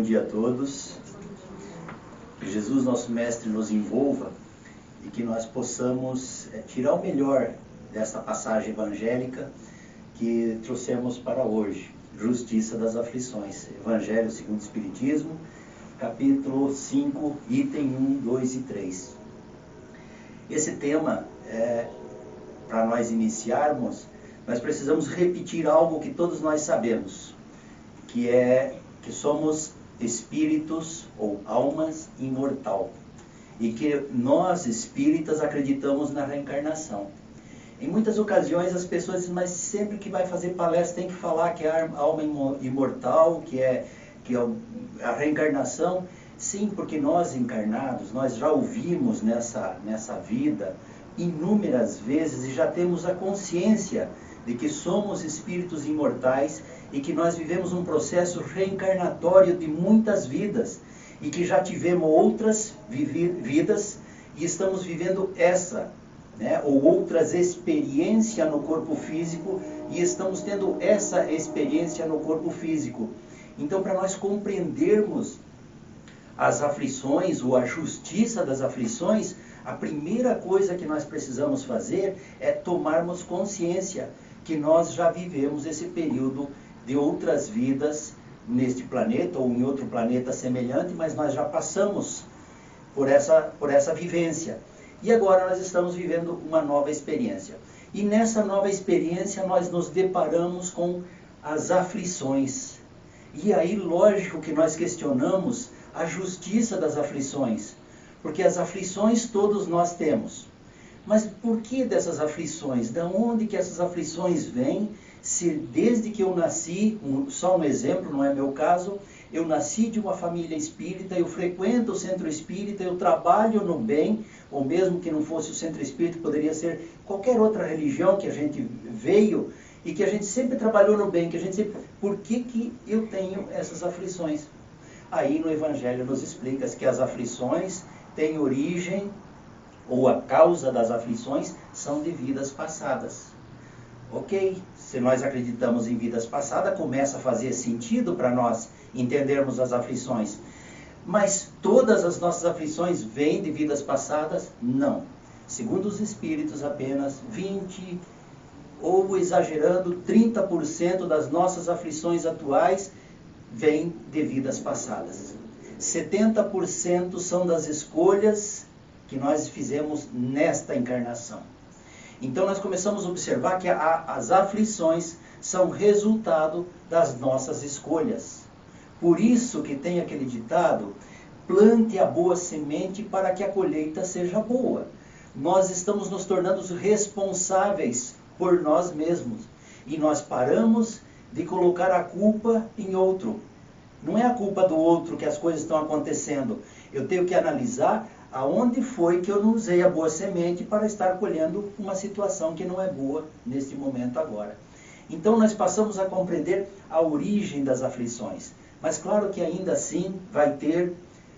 dia a todos. Que Jesus, nosso Mestre, nos envolva e que nós possamos tirar o melhor desta passagem evangélica que trouxemos para hoje. Justiça das aflições. Evangelho segundo o Espiritismo, capítulo 5, item 1, 2 e 3. Esse tema, para nós iniciarmos, nós precisamos repetir algo que todos nós sabemos, que é que somos espíritos ou almas imortal e que nós espíritas acreditamos na reencarnação. Em muitas ocasiões as pessoas dizem, mas sempre que vai fazer palestra tem que falar que é a alma imortal, que é a reencarnação. Sim, porque nós encarnados, nós já ouvimos nessa vida inúmeras vezes e já temos a consciência de que somos espíritos imortais e que nós vivemos um processo reencarnatório de muitas vidas e que já tivemos outras vidas e estamos vivendo essa, ou outras experiências no corpo físico e estamos tendo essa experiência no corpo físico. Então, para nós compreendermos as aflições ou a justiça das aflições, a primeira coisa que nós precisamos fazer é tomarmos consciência que nós já vivemos esse período de outras vidas neste planeta ou em outro planeta semelhante, mas nós já passamos por essa vivência. E agora nós estamos vivendo uma nova experiência. E nessa nova experiência nós nos deparamos com as aflições. E aí, lógico que nós questionamos a justiça das aflições, porque as aflições todos nós temos. Mas por que dessas aflições? De onde que essas aflições vêm? Se desde que eu nasci, só um exemplo, não é meu caso, eu nasci de uma família espírita, eu frequento o centro espírita, eu trabalho no bem, ou mesmo que não fosse o centro espírita, poderia ser qualquer outra religião que a gente veio e que a gente sempre trabalhou no bem, por que eu tenho essas aflições? Aí no Evangelho nos explica que as aflições têm origem, ou a causa das aflições são de vidas passadas. Ok, se nós acreditamos em vidas passadas, começa a fazer sentido para nós entendermos as aflições. Mas todas as nossas aflições vêm de vidas passadas? Não. Segundo os Espíritos, apenas 20%, ou exagerando, 30% das nossas aflições atuais vêm de vidas passadas. 70% são das escolhas que nós fizemos nesta encarnação. Então nós começamos a observar que as aflições são resultado das nossas escolhas. Por isso que tem aquele ditado, plante a boa semente para que a colheita seja boa. Nós estamos nos tornando responsáveis por nós mesmos. E nós paramos de colocar a culpa em outro. Não é a culpa do outro que as coisas estão acontecendo. Eu tenho que analisar aonde foi que eu não usei a boa semente para estar colhendo uma situação que não é boa neste momento agora. Então nós passamos a compreender a origem das aflições. Mas claro que ainda assim vai ter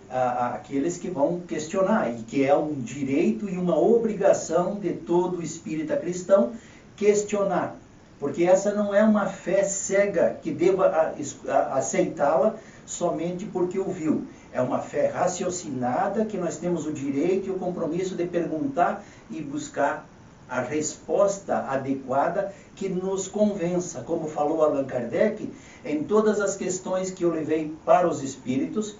aqueles que vão questionar, e que é um direito e uma obrigação de todo espírita cristão questionar. Porque essa não é uma fé cega que deva aceitá-la somente porque ouviu. É uma fé raciocinada que nós temos o direito e o compromisso de perguntar e buscar a resposta adequada que nos convença. Como falou Allan Kardec, em todas as questões que eu levei para os espíritos,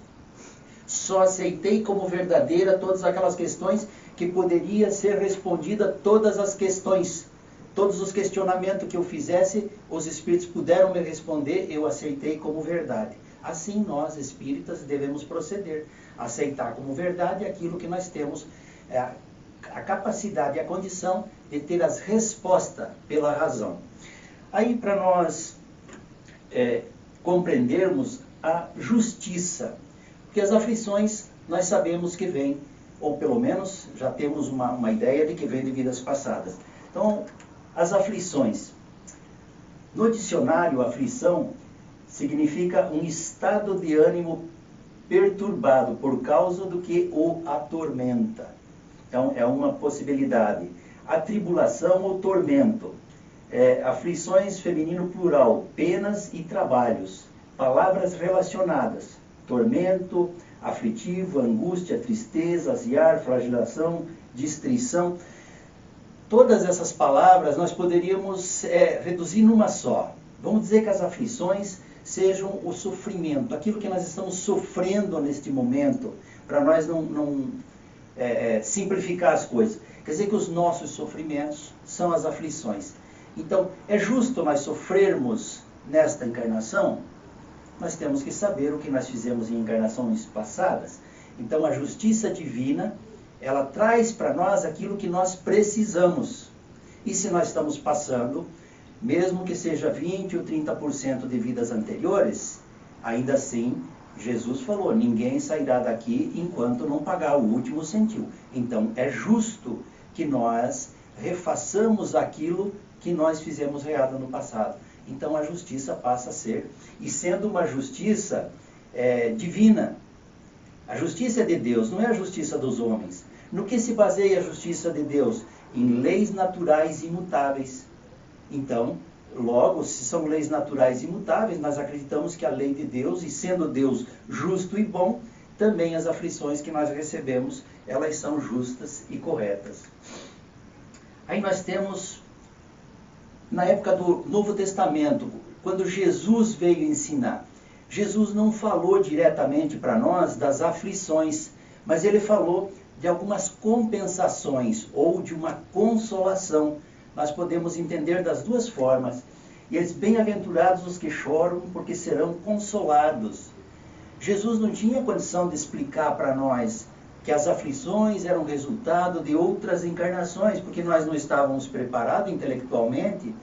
só aceitei como verdadeira todas aquelas questões que poderia ser respondida todas as questões. Todos os questionamentos que eu fizesse, os espíritos puderam me responder, eu aceitei como verdade. Assim nós, espíritas, devemos proceder. Aceitar como verdade aquilo que nós temos a capacidade e a condição de ter as respostas pela razão. Aí, para nós compreendermos a justiça, porque as aflições nós sabemos que vêm, ou pelo menos já temos uma ideia de que vêm de vidas passadas. Então, as aflições. No dicionário, aflição significa um estado de ânimo perturbado por causa do que o atormenta. Então, é uma possibilidade. Atribulação ou tormento. Aflições feminino plural, penas e trabalhos. Palavras relacionadas. tormento, aflitivo, angústia, tristeza, aziar, flagelação, distrição. Todas essas palavras nós poderíamos reduzir numa só. Vamos dizer que as aflições sejam o sofrimento, aquilo que nós estamos sofrendo neste momento, para nós não simplificar as coisas. Quer dizer que os nossos sofrimentos são as aflições. Então, é justo nós sofrermos nesta encarnação? Nós temos que saber o que nós fizemos em encarnações passadas. Então, a justiça divina, ela traz para nós aquilo que nós precisamos. E se nós estamos passando, mesmo que seja 20% ou 30% de vidas anteriores, ainda assim, Jesus falou, ninguém sairá daqui enquanto não pagar o último centil. Então, é justo que nós refaçamos aquilo que nós fizemos errado no passado. Então, a justiça passa a ser, e sendo uma justiça divina. A justiça é de Deus, não é a justiça dos homens. No que se baseia a justiça de Deus? Em leis naturais imutáveis. Então, logo, se são leis naturais imutáveis, nós acreditamos que a lei de Deus, e sendo Deus justo e bom, também as aflições que nós recebemos, elas são justas e corretas. Aí nós temos, na época do Novo Testamento, quando Jesus veio ensinar, Jesus não falou diretamente para nós das aflições, mas ele falou de algumas compensações ou de uma consolação. Nós podemos entender das duas formas. E eles, bem-aventurados os que choram, porque serão consolados. Jesus não tinha condição de explicar para nós que as aflições eram resultado de outras encarnações, porque nós não estávamos preparados intelectualmente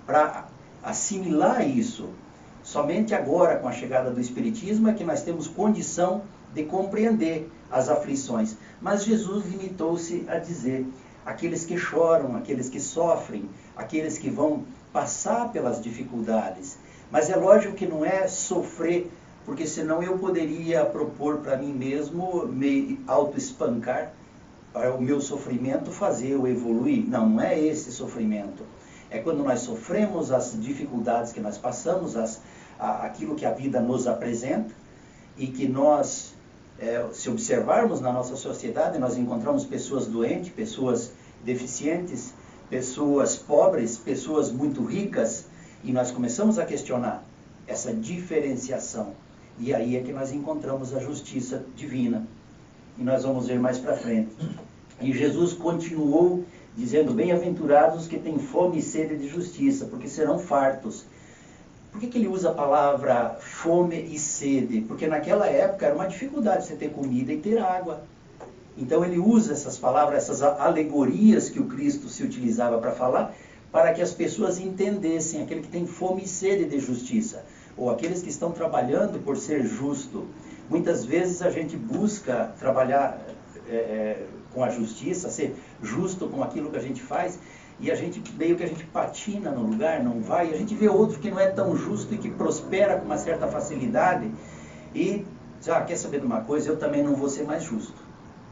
para assimilar isso. Somente agora, com a chegada do Espiritismo, é que nós temos condição de compreender as aflições. Mas Jesus limitou-se a dizer, aqueles que choram, aqueles que sofrem, aqueles que vão passar pelas dificuldades. Mas é lógico que não é sofrer, porque senão eu poderia propor para mim mesmo me auto-espancar, para o meu sofrimento fazer eu evoluir. Não, não é esse sofrimento. É quando nós sofremos as dificuldades que nós passamos, aquilo que a vida nos apresenta, e que nós, se observarmos na nossa sociedade, nós encontramos pessoas doentes, pessoas deficientes, pessoas pobres, pessoas muito ricas, e nós começamos a questionar essa diferenciação. E aí é que nós encontramos a justiça divina. E nós vamos ver mais para frente. E Jesus continuou dizendo, bem-aventurados que têm fome e sede de justiça, porque serão fartos. Por que ele usa a palavra fome e sede? Porque naquela época era uma dificuldade você ter comida e ter água. Então ele usa essas palavras, essas alegorias que o Cristo se utilizava para falar, para que as pessoas entendessem, aquele que tem fome e sede de justiça, ou aqueles que estão trabalhando por ser justo. Muitas vezes a gente busca trabalhar com a justiça, ser justo com aquilo que a gente faz, e a gente meio que a gente patina no lugar, não vai, e a gente vê outro que não é tão justo e que prospera com uma certa facilidade, e já quer saber de uma coisa, eu também não vou ser mais justo.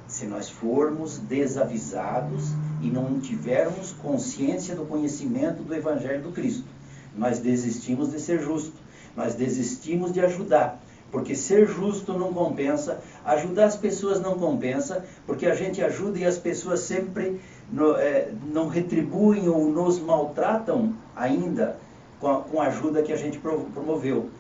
Se nós formos desavisados e não tivermos consciência do conhecimento do Evangelho do Cristo, nós desistimos de ser justo, nós desistimos de ajudar, porque ser justo não compensa, ajudar as pessoas não compensa, porque a gente ajuda e as pessoas sempre não retribuem ou nos maltratam ainda com a ajuda que a gente promoveu.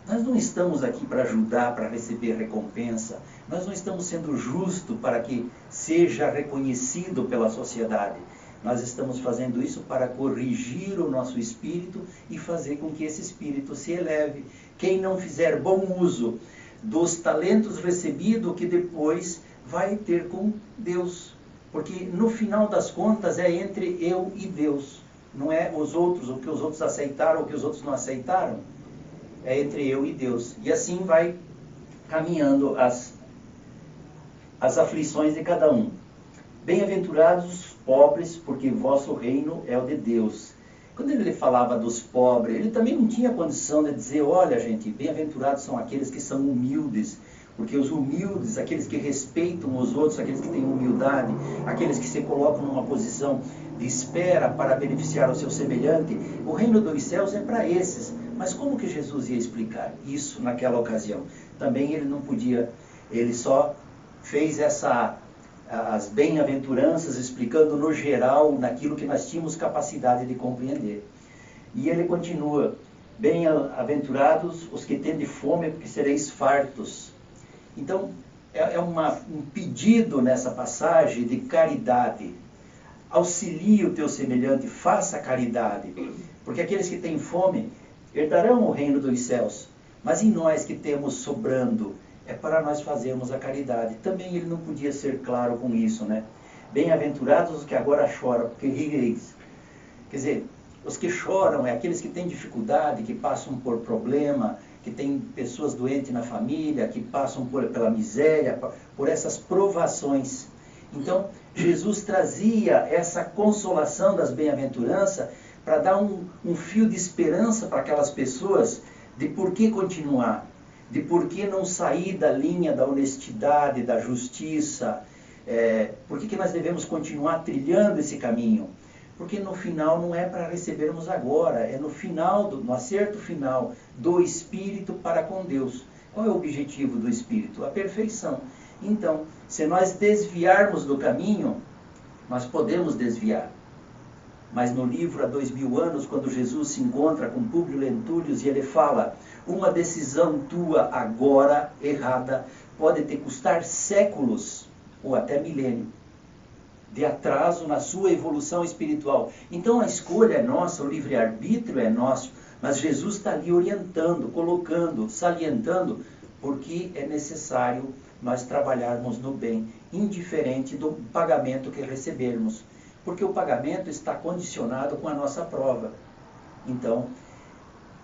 Nós não estamos aqui para ajudar, para receber recompensa. Nós não estamos sendo justos para que seja reconhecido pela sociedade. Nós estamos fazendo isso para corrigir o nosso espírito e fazer com que esse espírito se eleve. Quem não fizer bom uso dos talentos recebidos, que depois vai ter com Deus. Porque no final das contas é entre eu e Deus. Não é os outros, o que os outros aceitaram ou o que os outros não aceitaram. É entre eu e Deus. E assim vai caminhando as aflições de cada um. Bem-aventurados os pobres, porque vosso reino é o de Deus. Quando ele falava dos pobres, ele também não tinha condição de dizer, olha gente, bem-aventurados são aqueles que são humildes, porque os humildes, aqueles que respeitam os outros, aqueles que têm humildade, aqueles que se colocam numa posição de espera para beneficiar o seu semelhante, o reino dos céus é para esses. Mas como que Jesus ia explicar isso naquela ocasião? Também ele não podia, ele só fez as bem-aventuranças explicando no geral, naquilo que nós tínhamos capacidade de compreender. E ele continua: bem-aventurados os que têm fome, porque sereis fartos. Então, é um pedido nessa passagem de caridade. Auxilie o teu semelhante, faça caridade. Porque aqueles que têm fome herdarão o reino dos céus. Mas em nós que temos sobrando, é para nós fazermos a caridade. Também ele não podia ser claro com isso, né? Bem-aventurados os que agora choram, porque rireis. Quer dizer, os que choram é aqueles que têm dificuldade, que passam por problema, que têm pessoas doentes na família, que passam pela miséria, por essas provações. Então, Jesus trazia essa consolação das bem-aventuranças para dar um fio de esperança para aquelas pessoas de por que continuar, de por que não sair da linha da honestidade, da justiça, por que nós devemos continuar trilhando esse caminho. Porque no final não é para recebermos agora, é no final, no acerto final do Espírito para com Deus. Qual é o objetivo do Espírito? A perfeição. Então, se nós desviarmos do caminho, nós podemos desviar. Mas no livro Há 2000 anos, quando Jesus se encontra com Públio Lentulus e ele fala: uma decisão tua agora errada pode te custar séculos ou até milênio de atraso na sua evolução espiritual. Então a escolha é nossa, o livre-arbítrio é nosso, mas Jesus está ali orientando, colocando, salientando, porque é necessário nós trabalharmos no bem, indiferente do pagamento que recebermos, porque o pagamento está condicionado com a nossa prova. Então,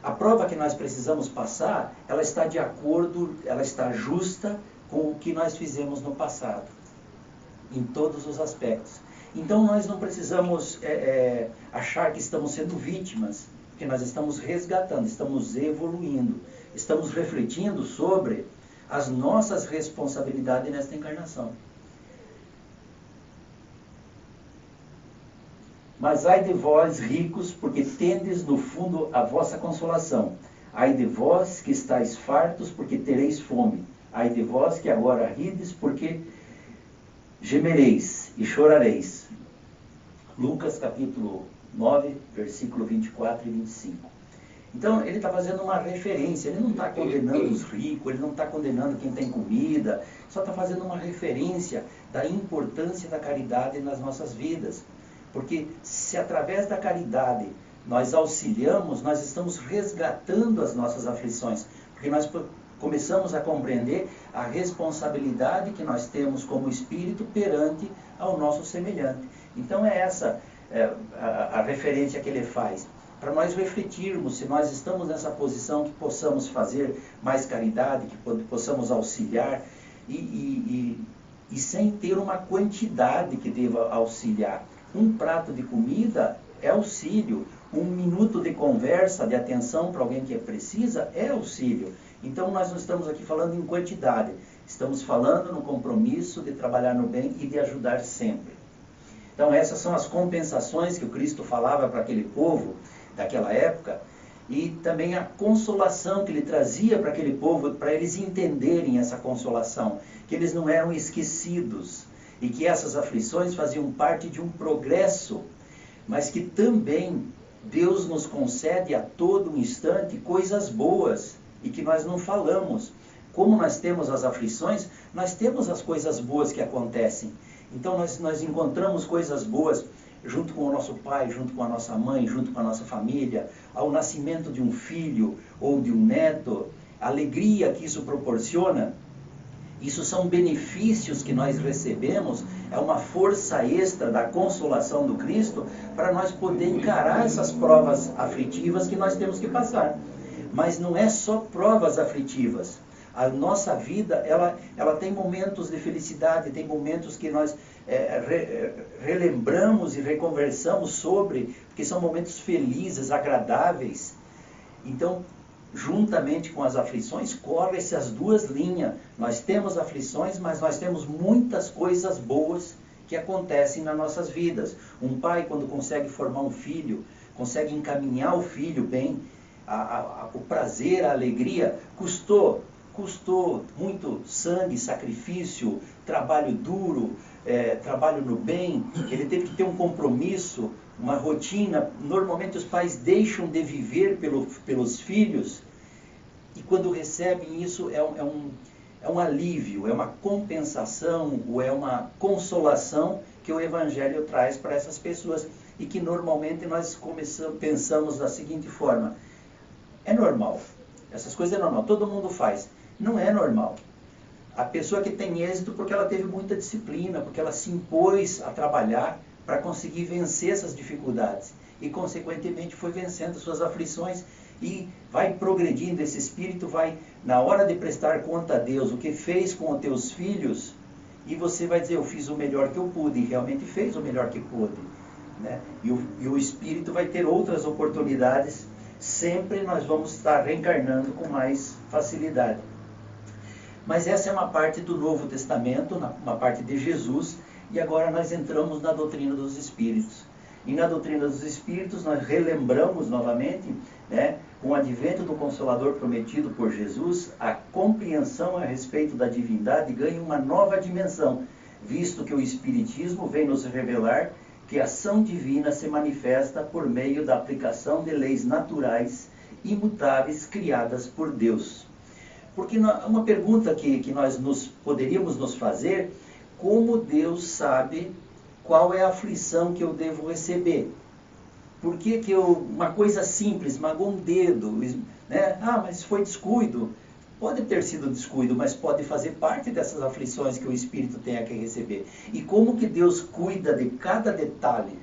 a prova que nós precisamos passar, ela está de acordo, ela está justa com o que nós fizemos no passado, em todos os aspectos. Então nós não precisamos achar que estamos sendo vítimas, porque nós estamos resgatando, estamos evoluindo, estamos refletindo sobre as nossas responsabilidades nesta encarnação. Mas ai de vós, ricos, porque tendes no fundo a vossa consolação. Ai de vós que estáis fartos, porque tereis fome. Ai de vós que agora rides, porque gemereis e chorareis. Lucas capítulo 9, versículo 24 e 25. Então ele está fazendo uma referência, ele não está condenando os ricos, ele não está condenando quem tem comida, só está fazendo uma referência da importância da caridade nas nossas vidas. Porque se através da caridade nós auxiliamos, nós estamos resgatando as nossas aflições, porque nós começamos a compreender a responsabilidade que nós temos como espírito perante ao nosso semelhante. Então é essa a referência que ele faz, para nós refletirmos se nós estamos nessa posição que possamos fazer mais caridade, que possamos auxiliar e sem ter uma quantidade que deva auxiliar. Um prato de comida é auxílio, um minuto de conversa, de atenção para alguém que precisa é auxílio. Então nós não estamos aqui falando em quantidade, estamos falando no compromisso de trabalhar no bem e de ajudar sempre. Então essas são as compensações que o Cristo falava para aquele povo daquela época, e também a consolação que ele trazia para aquele povo, para eles entenderem essa consolação, que eles não eram esquecidos, e que essas aflições faziam parte de um progresso, mas que também Deus nos concede a todo instante coisas boas, e que nós não falamos. Como nós temos as aflições, nós temos as coisas boas que acontecem. Então nós encontramos coisas boas junto com o nosso pai, junto com a nossa mãe, junto com a nossa família, ao nascimento de um filho ou de um neto, a alegria que isso proporciona. Isso são benefícios que nós recebemos, é uma força extra da consolação do Cristo para nós poder encarar essas provas aflitivas que nós temos que passar. Mas não é só provas aflitivas. A nossa vida, ela tem momentos de felicidade, tem momentos que nós relembramos e reconversamos sobre, porque são momentos felizes, agradáveis. Então, juntamente com as aflições, correm-se as duas linhas. Nós temos aflições, mas nós temos muitas coisas boas que acontecem nas nossas vidas. Um pai, quando consegue formar um filho, consegue encaminhar o filho bem, o prazer, a alegria, custou muito sangue, sacrifício, trabalho duro, trabalho no bem, ele teve que ter um compromisso, uma rotina. Normalmente os pais deixam de viver pelos filhos, e quando recebem isso é um alívio, é uma compensação, ou é uma consolação que o Evangelho traz para essas pessoas, e que normalmente nós pensamos da seguinte forma: é normal, essas coisas é normal, todo mundo faz. Não é normal. A pessoa que tem êxito porque ela teve muita disciplina, porque ela se impôs a trabalhar para conseguir vencer essas dificuldades, e consequentemente foi vencendo suas aflições, e vai progredindo. Esse espírito vai, na hora de prestar conta a Deus o que fez com os teus filhos, e você vai dizer: eu fiz o melhor que eu pude, e realmente fez o melhor que pôde, né? E o espírito vai ter outras oportunidades. Sempre nós vamos estar reencarnando com mais facilidade. Mas essa é uma parte do Novo Testamento, uma parte de Jesus, e agora nós entramos na doutrina dos Espíritos. E na doutrina dos Espíritos nós relembramos novamente, né, com o advento do Consolador prometido por Jesus, a compreensão a respeito da divindade ganha uma nova dimensão, visto que o Espiritismo vem nos revelar que a ação divina se manifesta por meio da aplicação de leis naturais, imutáveis, criadas por Deus. Porque uma pergunta que nós poderíamos nos fazer: como Deus sabe qual é a aflição que eu devo receber? Por que uma coisa simples, magoou um dedo, né? Mas foi descuido. Pode ter sido descuido, mas pode fazer parte dessas aflições que o espírito tem que receber. E como que Deus cuida de cada detalhe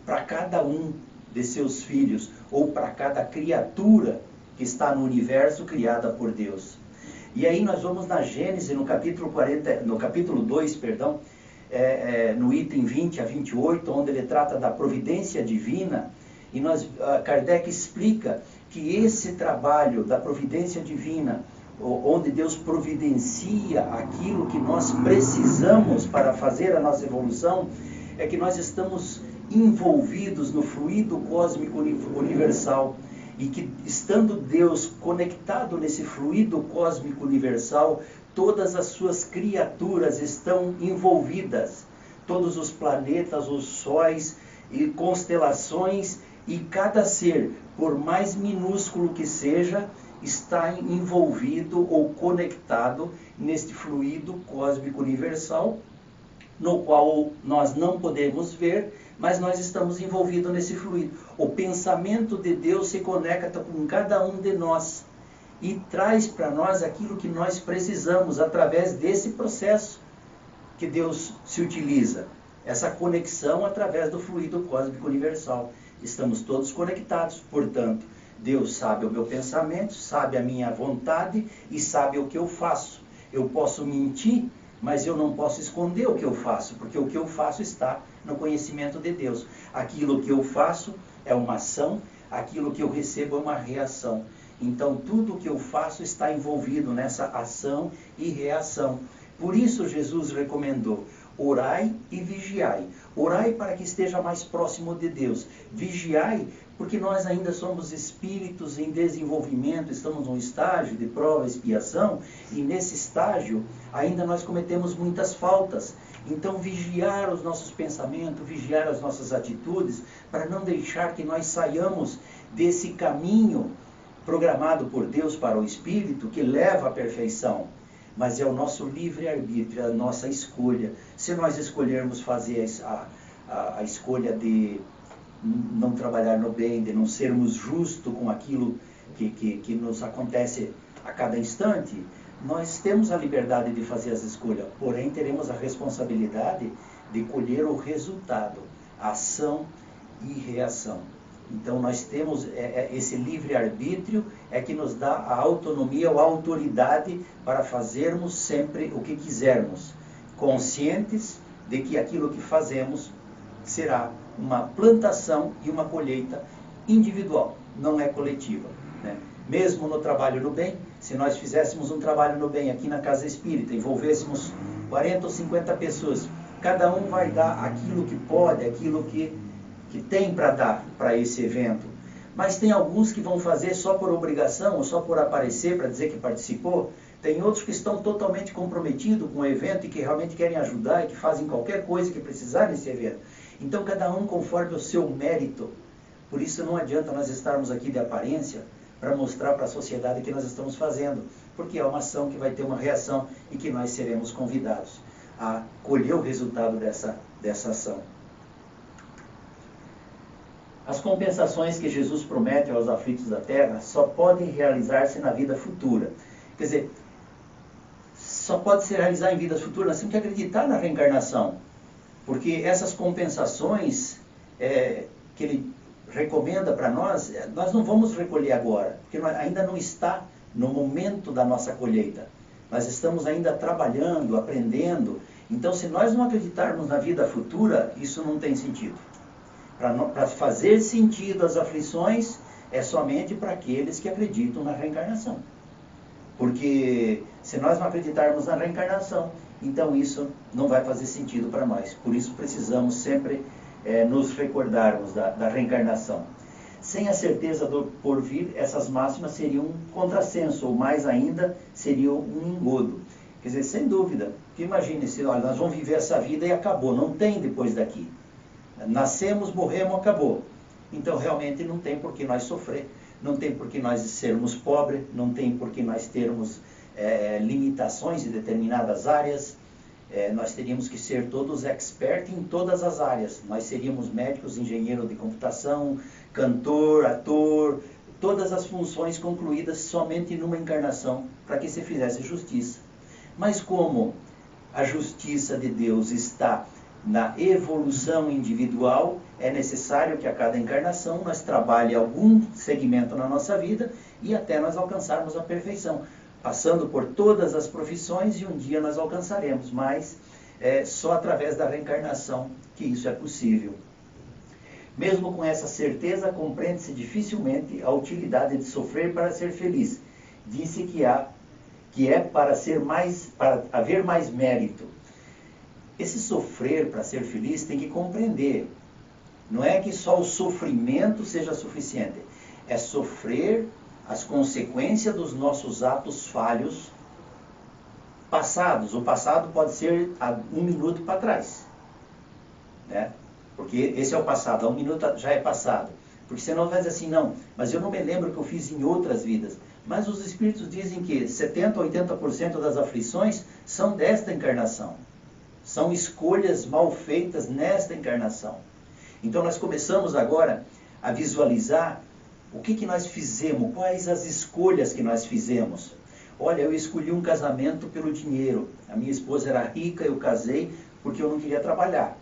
para cada um de seus filhos, ou para cada criatura que está no universo criada por Deus. E aí nós vamos na Gênesis, no capítulo 2, no item 20 a 28, onde ele trata da providência divina, e Kardec explica que esse trabalho da providência divina, onde Deus providencia aquilo que nós precisamos para fazer a nossa evolução, é que nós estamos envolvidos no fluido cósmico universal, e que, estando Deus conectado nesse fluido cósmico universal, todas as suas criaturas estão envolvidas, todos os planetas, os sóis e constelações, e cada ser, por mais minúsculo que seja, está envolvido ou conectado neste fluido cósmico universal, no qual nós não podemos ver, mas nós estamos envolvidos nesse fluido. O pensamento de Deus se conecta com cada um de nós e traz para nós aquilo que nós precisamos através desse processo que Deus se utiliza. Essa conexão através do fluido cósmico universal. Estamos todos conectados, portanto, Deus sabe o meu pensamento, sabe a minha vontade e sabe o que eu faço. Eu posso mentir, mas eu não posso esconder o que eu faço, porque o que eu faço está no conhecimento de Deus. Aquilo que eu faço é uma ação, aquilo que eu recebo é uma reação. Então, tudo o que eu faço está envolvido nessa ação e reação. Por isso, Jesus recomendou: orai e vigiai. Orai para que esteja mais próximo de Deus. Vigiai, porque nós ainda somos espíritos em desenvolvimento, estamos num estágio de prova e expiação, e nesse estágio ainda nós cometemos muitas faltas. Então, vigiar os nossos pensamentos, vigiar as nossas atitudes, para não deixar que nós saiamos desse caminho programado por Deus para o espírito, que leva à perfeição. Mas é o nosso livre-arbítrio, a nossa escolha. Se nós escolhermos fazer a escolha de não trabalhar no bem, de não sermos justos com aquilo que nos acontece a cada instante, nós temos a liberdade de fazer as escolhas, porém teremos a responsabilidade de colher o resultado, ação e reação. Então nós temos esse livre-arbítrio é que nos dá a autonomia ou a autoridade para fazermos sempre o que quisermos, conscientes de que aquilo que fazemos será uma plantação e uma colheita individual, não é coletiva, né? Mesmo no trabalho no bem, se nós fizéssemos um trabalho no bem aqui na Casa Espírita, envolvêssemos 40 ou 50 pessoas, cada um vai dar aquilo que pode, aquilo que que tem para dar para esse evento. Mas tem alguns que vão fazer só por obrigação, ou só por aparecer, para dizer que participou. Tem outros que estão totalmente comprometidos com o evento e que realmente querem ajudar e que fazem qualquer coisa que precisar desse evento. Então, cada um conforme o seu mérito. Por isso não adianta nós estarmos aqui de aparência para mostrar para a sociedade o que nós estamos fazendo. Porque é uma ação que vai ter uma reação e que nós seremos convidados a colher o resultado dessa ação. As compensações que Jesus promete aos aflitos da terra só podem realizar-se na vida futura. Quer dizer, só pode se realizar em vidas futuras, nós temos que acreditar na reencarnação. Porque essas compensações que ele recomenda para nós, nós não vamos recolher agora, porque ainda não está no momento da nossa colheita. Nós estamos ainda trabalhando, aprendendo. Então, se nós não acreditarmos na vida futura, isso não tem sentido. Para fazer sentido as aflições, é somente para aqueles que acreditam na reencarnação. Porque se nós não acreditarmos na reencarnação, então isso não vai fazer sentido para nós. Por isso precisamos sempre nos recordarmos da reencarnação. Sem a certeza do porvir, essas máximas seriam um contrassenso, ou mais ainda, seriam um engodo. Quer dizer, sem dúvida, imagine se olha, nós vamos viver essa vida e acabou, não tem depois daqui. Nascemos, morremos, acabou. Então realmente não tem por que nós sofrer, não tem por que nós sermos pobres, não tem por que nós termos limitações em determinadas áreas. Nós teríamos que ser todos expertos em todas as áreas. Nós seríamos médicos, engenheiros de computação, cantor, ator, todas as funções concluídas somente numa encarnação para que se fizesse justiça. Mas como a justiça de Deus está na evolução individual, é necessário que a cada encarnação nós trabalhe algum segmento na nossa vida e até nós alcançarmos a perfeição, passando por todas as profissões, e um dia nós alcançaremos, mas só através da reencarnação que isso é possível. Mesmo com essa certeza, compreende-se dificilmente a utilidade de sofrer para ser feliz. Disse que é para haver mais mérito. Esse sofrer para ser feliz tem que compreender. Não é que só o sofrimento seja suficiente. É sofrer as consequências dos nossos atos falhos passados. O passado pode ser há 1 minuto para trás, né? Porque esse é o passado, há 1 minuto já é passado. Porque senão vai dizer assim, não, mas eu não me lembro o que eu fiz em outras vidas. Mas os espíritos dizem que 70% a 80% das aflições são desta encarnação. São escolhas mal feitas nesta encarnação. Então nós começamos agora a visualizar o que nós fizemos, quais as escolhas que nós fizemos. Olha, eu escolhi um casamento pelo dinheiro. A minha esposa era rica, eu casei porque eu não queria trabalhar.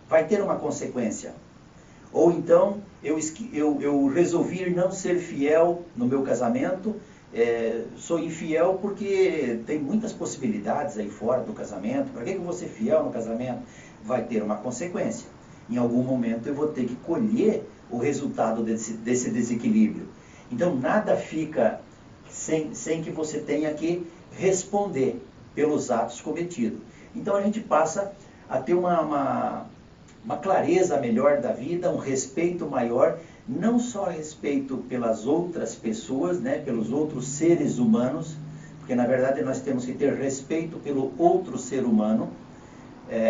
Vai ter uma consequência. Ou então, eu resolvi não ser fiel no meu casamento. Sou infiel porque tem muitas possibilidades aí fora do casamento. Para que eu vou ser fiel no casamento? Vai ter uma consequência. Em algum momento eu vou ter que colher o resultado desse desequilíbrio. Então nada fica sem que você tenha que responder pelos atos cometidos. Então a gente passa a ter uma clareza melhor da vida, um respeito maior, não só respeito pelas outras pessoas, né, pelos outros seres humanos, porque na verdade nós temos que ter respeito pelo outro ser humano,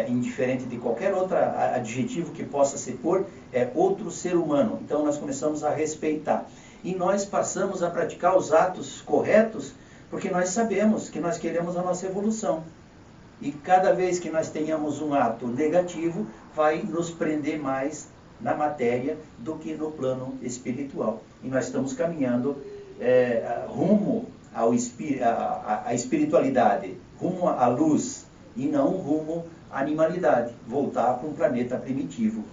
indiferente de qualquer outro adjetivo que possa se pôr, é outro ser humano. Então nós começamos a respeitar. E nós passamos a praticar os atos corretos, porque nós sabemos que nós queremos a nossa evolução. E cada vez que nós tenhamos um ato negativo, vai nos prender mais na matéria do que no plano espiritual. E nós estamos caminhando rumo à espiritualidade, rumo à luz, e não rumo à animalidade, voltar para um planeta primitivo.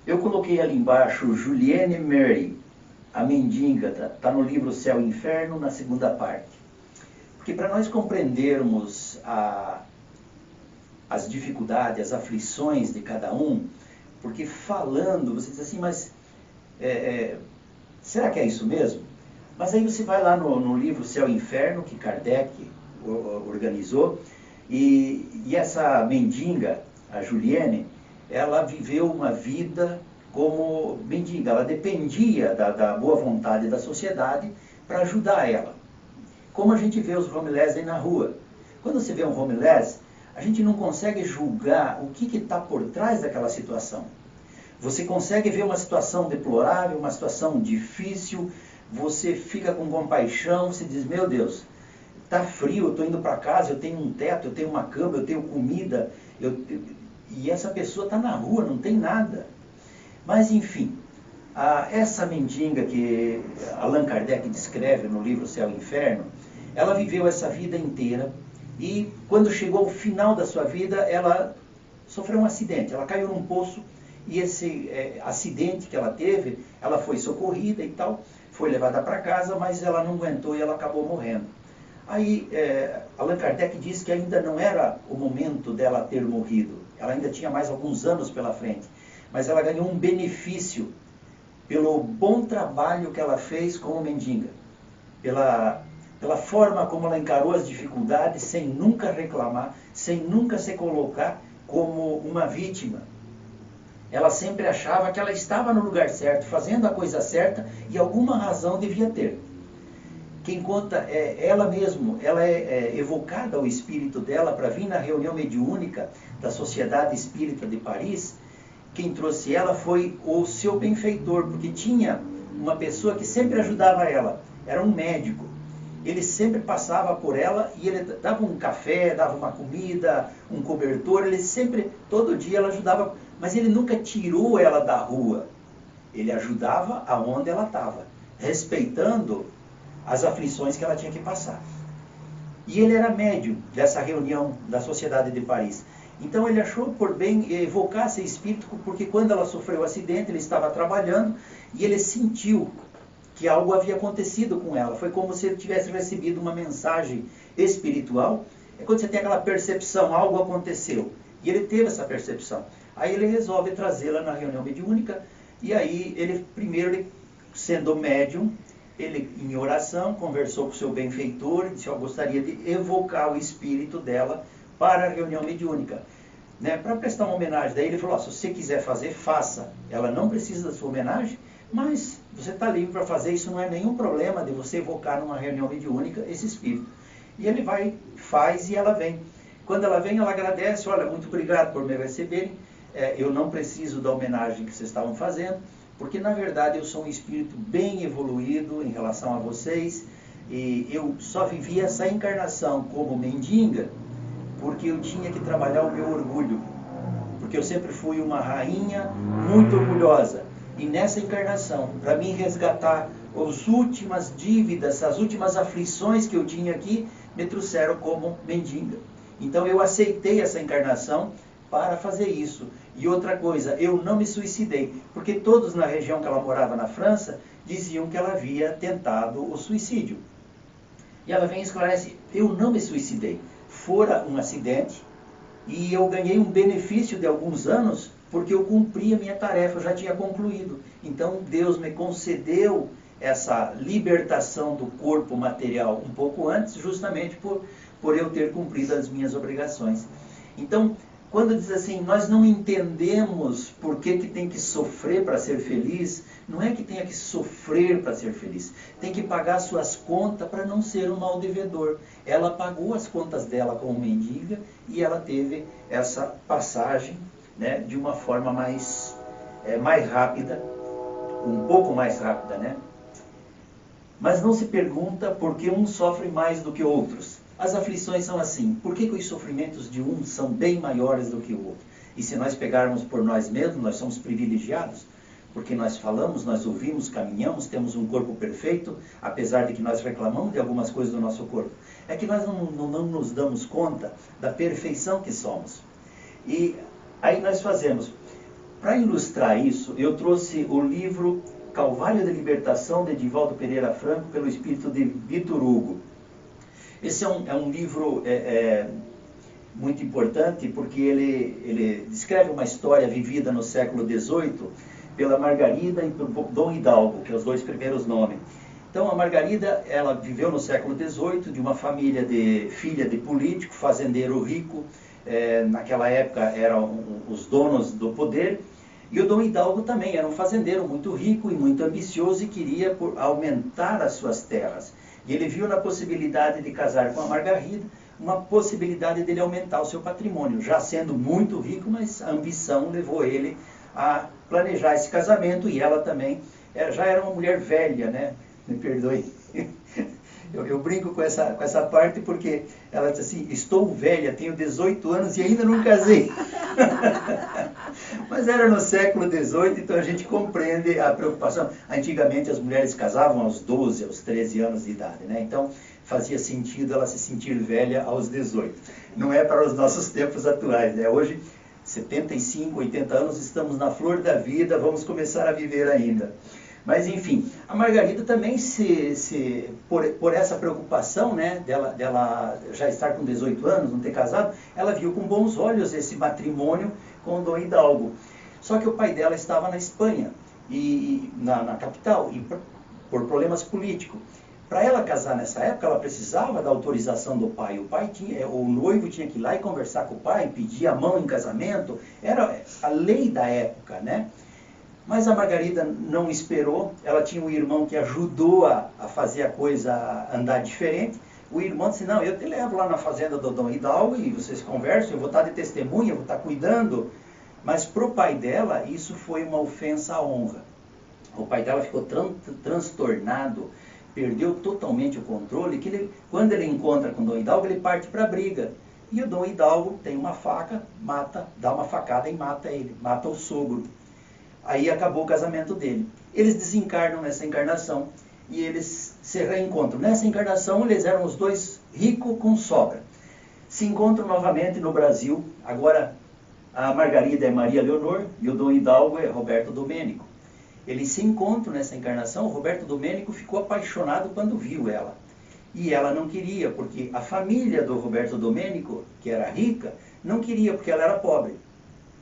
Eu coloquei ali embaixo Juliane Murray, a mendiga, está no livro Céu e Inferno, na segunda parte. Porque para nós compreendermos as dificuldades, as aflições de cada um, porque falando, você diz assim, mas será que é isso mesmo? Mas aí você vai lá no livro Céu e Inferno, que Kardec organizou, e essa mendiga, a Juliene, ela viveu uma vida como mendiga, ela dependia da boa vontade da sociedade para ajudar ela. Como a gente vê os homeless aí na rua. Quando você vê um homeless, a gente não consegue julgar o que está por trás daquela situação. Você consegue ver uma situação deplorável, uma situação difícil, você fica com compaixão, você diz, meu Deus, está frio, eu estou indo para casa, eu tenho um teto, eu tenho uma cama, eu tenho comida, e essa pessoa está na rua, não tem nada. Mas enfim, essa mendiga que Allan Kardec descreve no livro Céu e Inferno, ela viveu essa vida inteira e quando chegou ao final da sua vida, ela sofreu um acidente, ela caiu num poço e esse acidente que ela teve, ela foi socorrida e tal, foi levada para casa, mas ela não aguentou e ela acabou morrendo. Aí Allan Kardec diz que ainda não era o momento dela ter morrido, ela ainda tinha mais alguns anos pela frente, mas ela ganhou um benefício pelo bom trabalho que ela fez como mendiga, pela forma como ela encarou as dificuldades sem nunca reclamar, sem nunca se colocar como uma vítima. Ela sempre achava que ela estava no lugar certo, fazendo a coisa certa e alguma razão devia ter. Quem conta é ela mesma, ela é evocada ao espírito dela para vir na reunião mediúnica da Sociedade Espírita de Paris. Quem trouxe ela foi o seu benfeitor, porque tinha uma pessoa que sempre ajudava ela, era um médico. Ele sempre passava por ela e ele dava um café, dava uma comida, um cobertor, ele sempre, todo dia ela ajudava, mas ele nunca tirou ela da rua. Ele ajudava aonde ela estava, respeitando as aflições que ela tinha que passar. E ele era médium dessa reunião da Sociedade de Paris. Então ele achou por bem evocar esse espírito, porque quando ela sofreu o acidente, ele estava trabalhando e ele sentiu que algo havia acontecido com ela. Foi como se ele tivesse recebido uma mensagem espiritual. É quando você tem aquela percepção, algo aconteceu. E ele teve essa percepção. Aí ele resolve trazê-la na reunião mediúnica. E aí, primeiro, sendo médium, ele em oração conversou com o seu benfeitor, disse, eu gostaria de evocar o espírito dela para a reunião mediúnica, né, para prestar uma homenagem. Daí ele falou, se você quiser fazer, faça. Ela não precisa da sua homenagem, mas você está livre para fazer, isso não é nenhum problema de você evocar numa reunião mediúnica esse espírito. E ele vai, faz e ela vem. Quando ela vem, ela agradece, olha, muito obrigado por me receberem, eu não preciso da homenagem que vocês estavam fazendo, porque na verdade eu sou um espírito bem evoluído em relação a vocês, e eu só vivi essa encarnação como mendiga, porque eu tinha que trabalhar o meu orgulho, porque eu sempre fui uma rainha muito orgulhosa, e nessa encarnação, para mim resgatar as últimas dívidas, as últimas aflições que eu tinha aqui, me trouxeram como mendiga. Então eu aceitei essa encarnação para fazer isso. E outra coisa, eu não me suicidei, porque todos na região que ela morava na França diziam que ela havia tentado o suicídio. E ela vem e esclarece, eu não me suicidei, fora um acidente e eu ganhei um benefício de alguns anos porque eu cumpri a minha tarefa, eu já tinha concluído. Então Deus me concedeu essa libertação do corpo material um pouco antes, justamente por eu ter cumprido as minhas obrigações. Então, quando diz assim, nós não entendemos por que tem que sofrer para ser feliz, não é que tenha que sofrer para ser feliz, tem que pagar suas contas para não ser um mal devedor. Ela pagou as contas dela como mendiga e ela teve essa passagem, né, de uma forma mais rápida, um pouco mais rápida, né? Mas não se pergunta por que uns sofrem mais do que outros. As aflições são assim. Por que os sofrimentos de um são bem maiores do que o outro? E se nós pegarmos por nós mesmos, nós somos privilegiados, porque nós falamos, nós ouvimos, caminhamos, temos um corpo perfeito, apesar de que nós reclamamos de algumas coisas do nosso corpo. É que nós não nos damos conta da perfeição que somos. E aí nós fazemos. Para ilustrar isso, eu trouxe o livro Calvário da Libertação, de Edivaldo Pereira Franco, pelo espírito de Vitor Hugo. Esse é um livro muito importante, porque ele descreve uma história vivida no século XVIII pela Margarida e por Dom Hidalgo, que são os dois primeiros nomes. Então a Margarida, ela viveu no século XVIII, de uma família filha de político, fazendeiro rico, naquela época eram os donos do poder, e o Dom Hidalgo também era um fazendeiro muito rico e muito ambicioso e queria aumentar as suas terras. E ele viu na possibilidade de casar com a Margarida, uma possibilidade dele aumentar o seu patrimônio, já sendo muito rico, mas a ambição levou ele a planejar esse casamento, e ela também já era uma mulher velha, né? Me perdoe. Eu brinco com essa parte porque ela diz assim, estou velha, tenho 18 anos e ainda não casei. Mas era no século XVIII, então a gente compreende a preocupação. Antigamente as mulheres casavam aos 12, aos 13 anos de idade, né? Então fazia sentido ela se sentir velha aos 18. Não é para os nossos tempos atuais, né? Hoje, 75, 80 anos, estamos na flor da vida, vamos começar a viver ainda. Mas enfim, a Margarida também, por essa preocupação, né, dela já estar com 18 anos, não ter casado, ela viu com bons olhos esse matrimônio com o Dom Hidalgo. Só que o pai dela estava na Espanha, na capital, e por problemas políticos. Para ela casar nessa época, ela precisava da autorização do pai. O noivo tinha que ir lá e conversar com o pai, pedir a mão em casamento. Era a lei da época, né? Mas a Margarida não esperou. Ela tinha um irmão que ajudou a fazer a coisa andar diferente. O irmão disse, não, eu te levo lá na fazenda do Dom Hidalgo e vocês conversam, eu vou estar de testemunha, eu vou estar cuidando. Mas para o pai dela, isso foi uma ofensa à honra. O pai dela ficou transtornado, perdeu totalmente o controle, que quando ele encontra com o Dom Hidalgo, ele parte para a briga. E o Dom Hidalgo tem uma faca, dá uma facada e mata ele, mata o sogro. Aí acabou o casamento dele. Eles desencarnam nessa encarnação e eles se reencontram. Nessa encarnação eles eram os dois ricos com sogra. Se encontram novamente no Brasil. Agora a Margarida é Maria Leonor e o Dom Hidalgo é Roberto Domênico. Eles se encontram nessa encarnação. O Roberto Domênico ficou apaixonado quando viu ela. E ela não queria, porque a família do Roberto Domênico, que era rica, não queria, porque ela era pobre.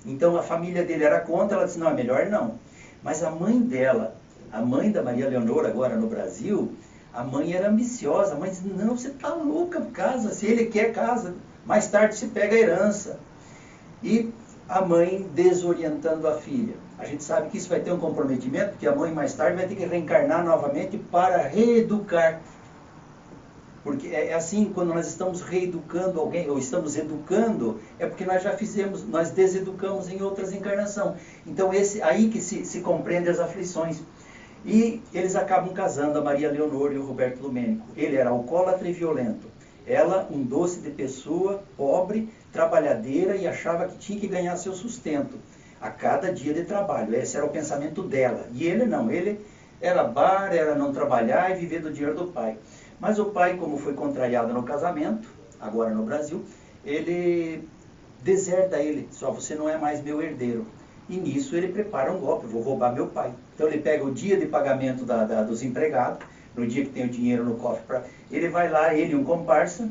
Então a família dele era contra, ela disse, não, é melhor não. Mas a mãe dela, a mãe da Maria Leonor agora no Brasil, a mãe era ambiciosa. A mãe disse, não, você está louca, casa, se ele quer casa, mais tarde se pega a herança. E a mãe desorientando a filha. A gente sabe que isso vai ter um comprometimento, porque a mãe mais tarde vai ter que reencarnar novamente para reeducar. Porque é assim, quando nós estamos reeducando alguém, ou estamos educando, é porque nós já fizemos, nós deseducamos em outras encarnações. Então aí que se compreende as aflições. E eles acabam casando, a Maria Leonor e o Roberto Domênico. Ele era alcoólatra e violento. Ela, um doce de pessoa, pobre, trabalhadeira, e achava que tinha que ganhar seu sustento a cada dia de trabalho. Esse era o pensamento dela. E ele não, ele era bar, era não trabalhar e viver do dinheiro do pai. Mas o pai, como foi contrariado no casamento, agora no Brasil, ele deserta ele, só você não é mais meu herdeiro. E nisso ele prepara um golpe, vou roubar meu pai. Então ele pega o dia de pagamento dos empregados, no dia que tem o dinheiro no cofre, ele vai lá, ele e um comparsa,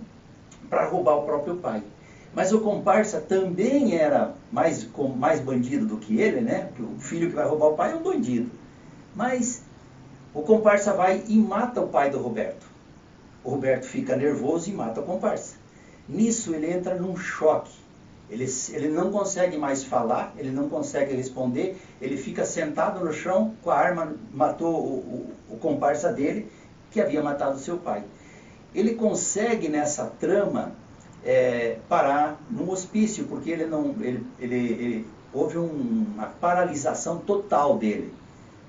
para roubar o próprio pai. Mas o comparsa também era mais bandido do que ele, né? Porque o filho que vai roubar o pai é um bandido. Mas o comparsa vai e mata o pai do Roberto. O Roberto fica nervoso e mata o comparsa. Nisso ele entra num choque. Ele não consegue mais falar, ele não consegue responder, ele fica sentado no chão com a arma, matou o comparsa dele, que havia matado seu pai. Ele consegue nessa trama parar num hospício, porque houve uma paralisação total dele.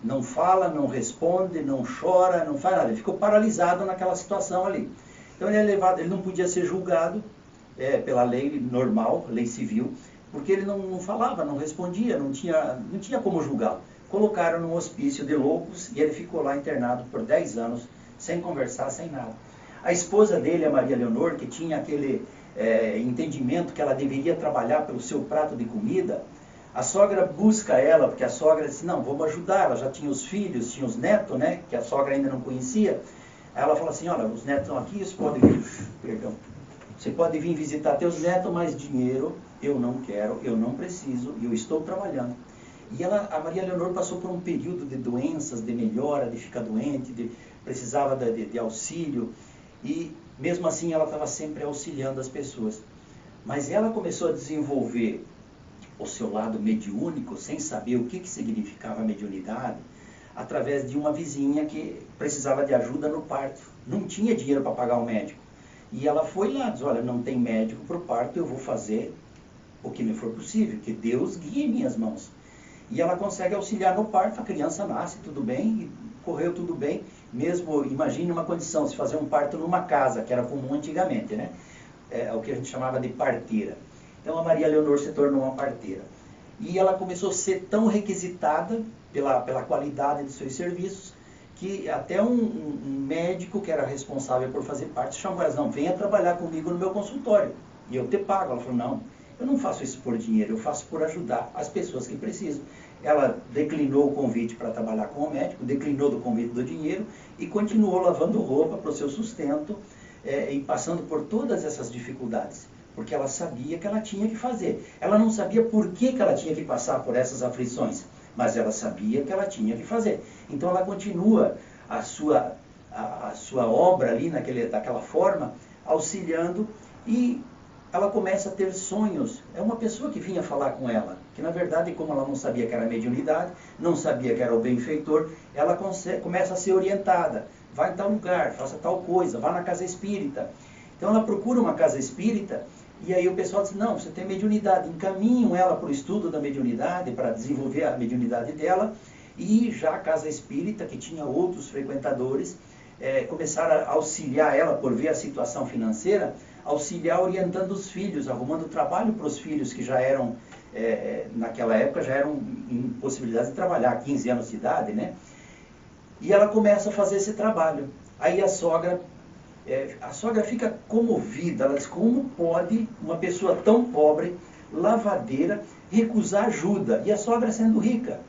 Não fala, não responde, não chora, não faz nada. Ele ficou paralisado naquela situação ali. Então ele é levado, ele não podia ser julgado pela lei normal, lei civil, porque ele não falava, não respondia, não tinha como julgá-lo. Colocaram num hospício de loucos e ele ficou lá internado por 10 anos, sem conversar, sem nada. A esposa dele, a Maria Leonor, que tinha aquele entendimento que ela deveria trabalhar pelo seu prato de comida, a sogra busca ela, porque a sogra disse, não, vamos ajudar, ela já tinha os filhos, tinha os netos, né, que a sogra ainda não conhecia. Aí ela fala assim, olha, os netos estão aqui, você pode vir visitar teus netos, mas dinheiro eu não quero, eu não preciso, eu estou trabalhando. E a Maria Leonor passou por um período de doenças, de melhora, de ficar doente, precisava de auxílio, e mesmo assim ela estava sempre auxiliando as pessoas. Mas ela começou a desenvolver o seu lado mediúnico, sem saber o que significava a mediunidade, através de uma vizinha que precisava de ajuda no parto. Não tinha dinheiro para pagar um médico. E ela foi lá, disse, olha, não tem médico para o parto, eu vou fazer o que me for possível, que Deus guie minhas mãos. E ela consegue auxiliar no parto, a criança nasce, tudo bem, e correu tudo bem. Mesmo, imagine uma condição, se fazer um parto numa casa, que era comum antigamente, né? É o que a gente chamava de parteira. Então a Maria Leonor se tornou uma parteira. E ela começou a ser tão requisitada pela qualidade de seus serviços, que até um médico que era responsável por fazer parto chamou ela, não, venha trabalhar comigo no meu consultório, e eu te pago. Ela falou, não, eu não faço isso por dinheiro, eu faço por ajudar as pessoas que precisam. Ela declinou o convite para trabalhar com o médico, declinou do convite do dinheiro e continuou lavando roupa para o seu sustento e passando por todas essas dificuldades, porque ela sabia que ela tinha que fazer. Ela não sabia por que ela tinha que passar por essas aflições, mas ela sabia que ela tinha que fazer. Então ela continua a sua obra ali daquela forma, auxiliando, e ela começa a ter sonhos. É uma pessoa que vinha falar com ela, que na verdade, como ela não sabia que era mediunidade, não sabia que era o benfeitor, ela começa a ser orientada. Vai em tal lugar, faça tal coisa, vá na casa espírita. Então ela procura uma casa espírita, e aí o pessoal diz, não, você tem mediunidade. Encaminham ela para o estudo da mediunidade, para desenvolver a mediunidade dela, e já a casa espírita, que tinha outros frequentadores, começaram a auxiliar ela, por ver a situação financeira, auxiliar orientando os filhos, arrumando trabalho para os filhos que já eram, naquela época, já eram em possibilidade de trabalhar, 15 anos de idade, né? E ela começa a fazer esse trabalho. Aí a sogra fica comovida, ela diz, como pode uma pessoa tão pobre, lavadeira, recusar ajuda? E a sogra sendo rica.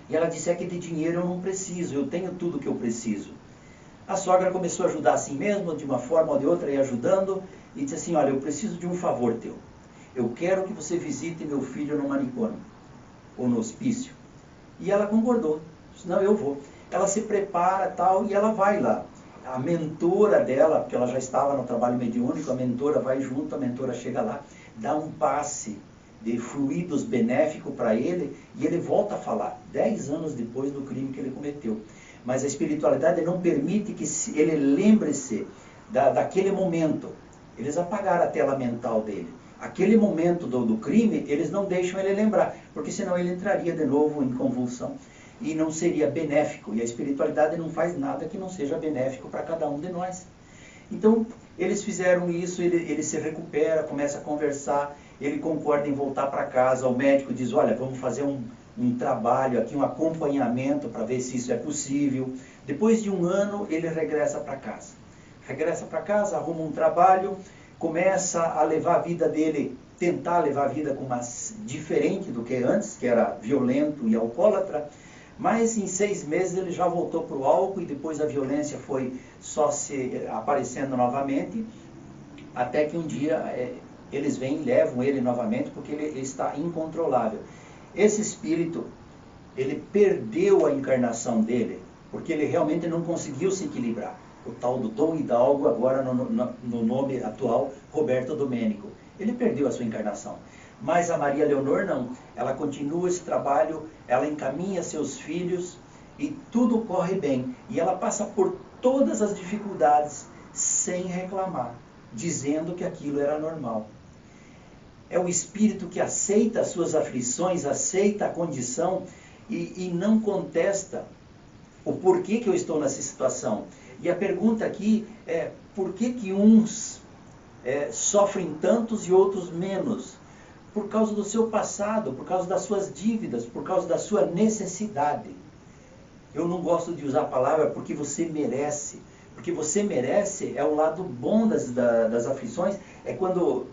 E ela disse, é que de dinheiro eu não preciso, eu tenho tudo que eu preciso. A sogra começou a ajudar assim mesmo, de uma forma ou de outra, ia ajudando, e disse assim, olha, eu preciso de um favor teu. Eu quero que você visite meu filho no manicômio, ou no hospício. E ela concordou, disse, não, eu vou. Ela se prepara tal, e ela vai lá. A mentora dela, porque ela já estava no trabalho mediúnico, a mentora vai junto, a mentora chega lá, dá um passe de fluidos benéficos para ele, e ele volta a falar, 10 anos depois do crime que ele cometeu. Mas a espiritualidade não permite que ele lembre-se daquele momento. Eles apagaram a tela mental dele. Aquele momento do crime, eles não deixam ele lembrar, porque senão ele entraria de novo em convulsão e não seria benéfico. E a espiritualidade não faz nada que não seja benéfico para cada um de nós. Então, eles fizeram isso, ele se recupera, começa a conversar, ele concorda em voltar para casa, o médico diz, olha, vamos fazer um trabalho aqui, um acompanhamento para ver se isso é possível. Depois de um ano, ele regressa para casa. Regressa para casa, arruma um trabalho, começa a levar a vida dele, tentar levar a vida diferente do que antes, que era violento e alcoólatra, mas em 6 meses ele já voltou para o álcool e depois a violência foi só se aparecendo novamente, até que um dia eles vêm e levam ele novamente porque ele está incontrolável. Esse espírito, ele perdeu a encarnação dele, porque ele realmente não conseguiu se equilibrar. O tal do Dom Hidalgo, agora no nome atual, Roberto Domênico. Ele perdeu a sua encarnação. Mas a Maria Leonor não. Ela continua esse trabalho, ela encaminha seus filhos e tudo corre bem. E ela passa por todas as dificuldades sem reclamar, dizendo que aquilo era normal. É o espírito que aceita as suas aflições, aceita a condição e não contesta o porquê que eu estou nessa situação. E a pergunta aqui é, por que uns sofrem tantos e outros menos? Por causa do seu passado, por causa das suas dívidas, por causa da sua necessidade. Eu não gosto de usar a palavra porque você merece. Porque você merece é o lado bom das aflições, é quando,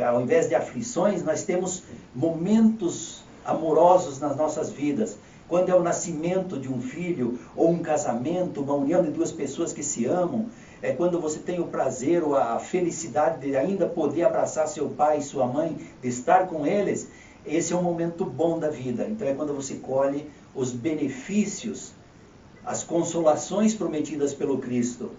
ao invés de aflições, nós temos momentos amorosos nas nossas vidas. Quando é o nascimento de um filho, ou um casamento, uma união de 2 pessoas que se amam, é quando você tem o prazer ou a felicidade de ainda poder abraçar seu pai e sua mãe, de estar com eles, esse é um momento bom da vida. Então é quando você colhe os benefícios, as consolações prometidas pelo Cristo.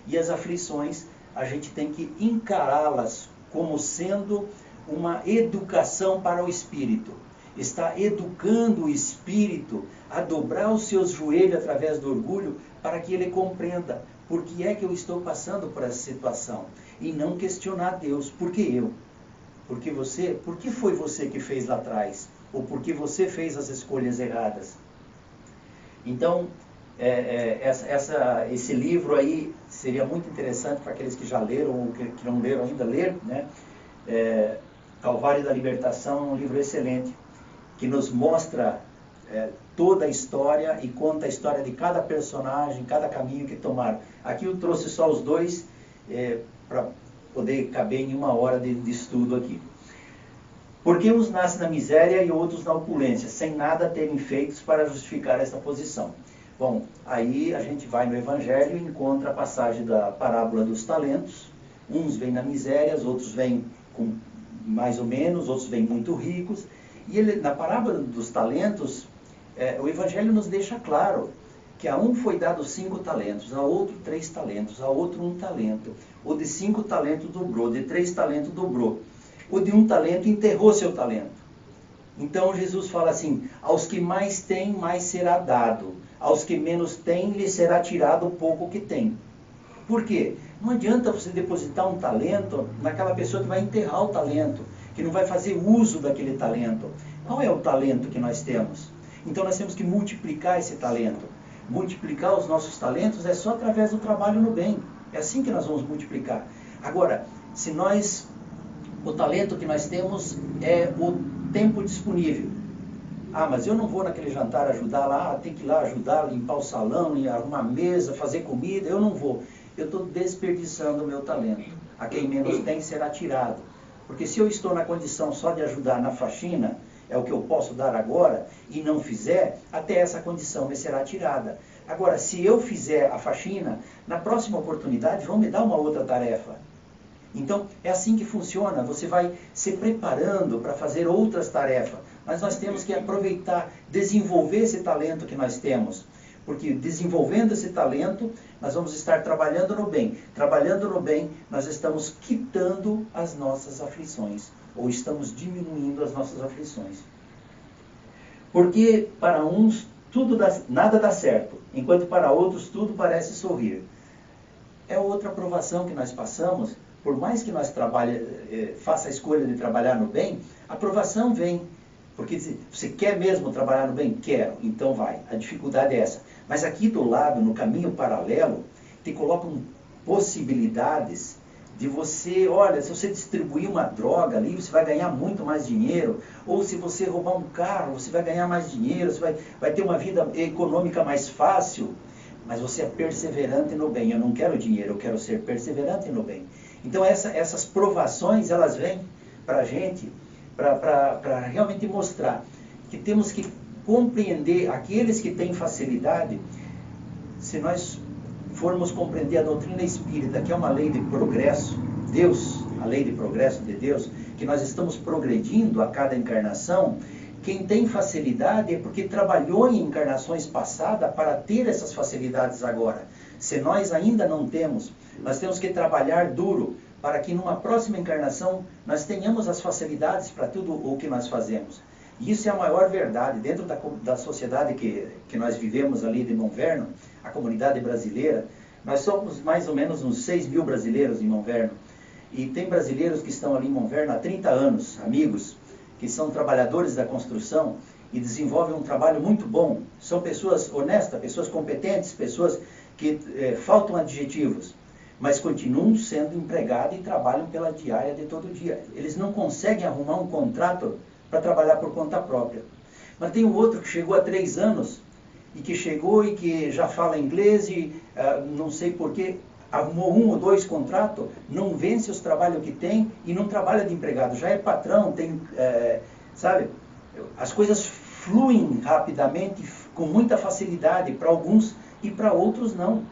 E as aflições, a gente tem que encará-las como sendo uma educação para o espírito. Está educando o espírito a dobrar os seus joelhos através do orgulho para que ele compreenda por que é que eu estou passando por essa situação. E não questionar Deus, por que eu? Por que foi você que fez lá atrás? Ou por que você fez as escolhas erradas? Então, esse livro aí seria muito interessante para aqueles que já leram ou que não leram ainda, ler, né? Calvário da Libertação é um livro excelente, que nos mostra toda a história e conta a história de cada personagem, cada caminho que tomaram. Aqui eu trouxe só os dois, para poder caber em 1 hora de estudo aqui. Porque uns nascem na miséria e outros na opulência, sem nada terem feitos para justificar essa posição. Bom, aí a gente vai no Evangelho e encontra a passagem da parábola dos talentos. Uns vêm na miséria, os outros vêm com mais ou menos, outros vêm muito ricos. E na parábola dos talentos, o Evangelho nos deixa claro que a um foi dado 5 talentos, a outro 3 talentos, a outro 1 talento. O de 5 talentos dobrou, de 3 talentos dobrou. O de 1 talento enterrou seu talento. Então Jesus fala assim, aos que mais têm, mais será dado. Aos que menos têm, lhes será tirado o pouco que tem. Por quê? Não adianta você depositar um talento naquela pessoa que vai enterrar o talento, que não vai fazer uso daquele talento. Qual é o talento que nós temos? Então nós temos que multiplicar esse talento. Multiplicar os nossos talentos é só através do trabalho no bem. É assim que nós vamos multiplicar. Agora, se o talento que nós temos é o tempo disponível. Ah, mas eu não vou naquele jantar ajudar lá, tem que ir lá ajudar, limpar o salão, arrumar a mesa, fazer comida, eu não vou. Eu estou desperdiçando o meu talento. A quem menos tem será tirado. Porque se eu estou na condição só de ajudar na faxina, é o que eu posso dar agora, e não fizer, até essa condição me será tirada. Agora, se eu fizer a faxina, na próxima oportunidade vão me dar uma outra tarefa. Então, é assim que funciona, você vai se preparando para fazer outras tarefas, mas nós temos que aproveitar, desenvolver esse talento que nós temos, porque desenvolvendo esse talento, nós vamos estar trabalhando no bem. Trabalhando no bem, nós estamos quitando as nossas aflições, ou estamos diminuindo as nossas aflições. Porque para uns nada dá certo, enquanto para outros tudo parece sorrir. É outra provação que nós passamos. Por mais que nós faça a escolha de trabalhar no bem, a provação vem. Porque você quer mesmo trabalhar no bem? Quero, então vai. A dificuldade é essa. Mas aqui do lado, no caminho paralelo, te colocam possibilidades de você, olha, se você distribuir uma droga ali, você vai ganhar muito mais dinheiro. Ou se você roubar um carro, você vai ganhar mais dinheiro, você vai ter uma vida econômica mais fácil. Mas você é perseverante no bem. Eu não quero dinheiro, eu quero ser perseverante no bem. Então essas provações, elas vêm para a gente, para realmente mostrar que temos que compreender aqueles que têm facilidade. Se nós formos compreender a doutrina espírita, que é uma lei de progresso, Deus, a lei de progresso de Deus, que nós estamos progredindo a cada encarnação, quem tem facilidade é porque trabalhou em encarnações passadas para ter essas facilidades agora. Se nós ainda não temos, nós temos que trabalhar duro para que numa próxima encarnação nós tenhamos as facilidades para tudo o que nós fazemos. E isso é a maior verdade. Dentro da sociedade que nós vivemos ali de Monverno, a comunidade brasileira, nós somos mais ou menos uns 6 mil brasileiros em Monverno. E tem brasileiros que estão ali em Monverno há 30 anos, amigos, que são trabalhadores da construção e desenvolvem um trabalho muito bom. São pessoas honestas, pessoas competentes, pessoas que faltam adjetivos, mas continuam sendo empregados e trabalham pela diária de todo dia. Eles não conseguem arrumar um contrato para trabalhar por conta própria. Mas tem um outro que chegou há 3 anos, e que chegou e que já fala inglês e não sei porquê, arrumou 1 ou 2 contratos, não vence os trabalhos que tem e não trabalha de empregado, já é patrão, tem, sabe, as coisas fluem rapidamente, com muita facilidade para alguns e para outros não.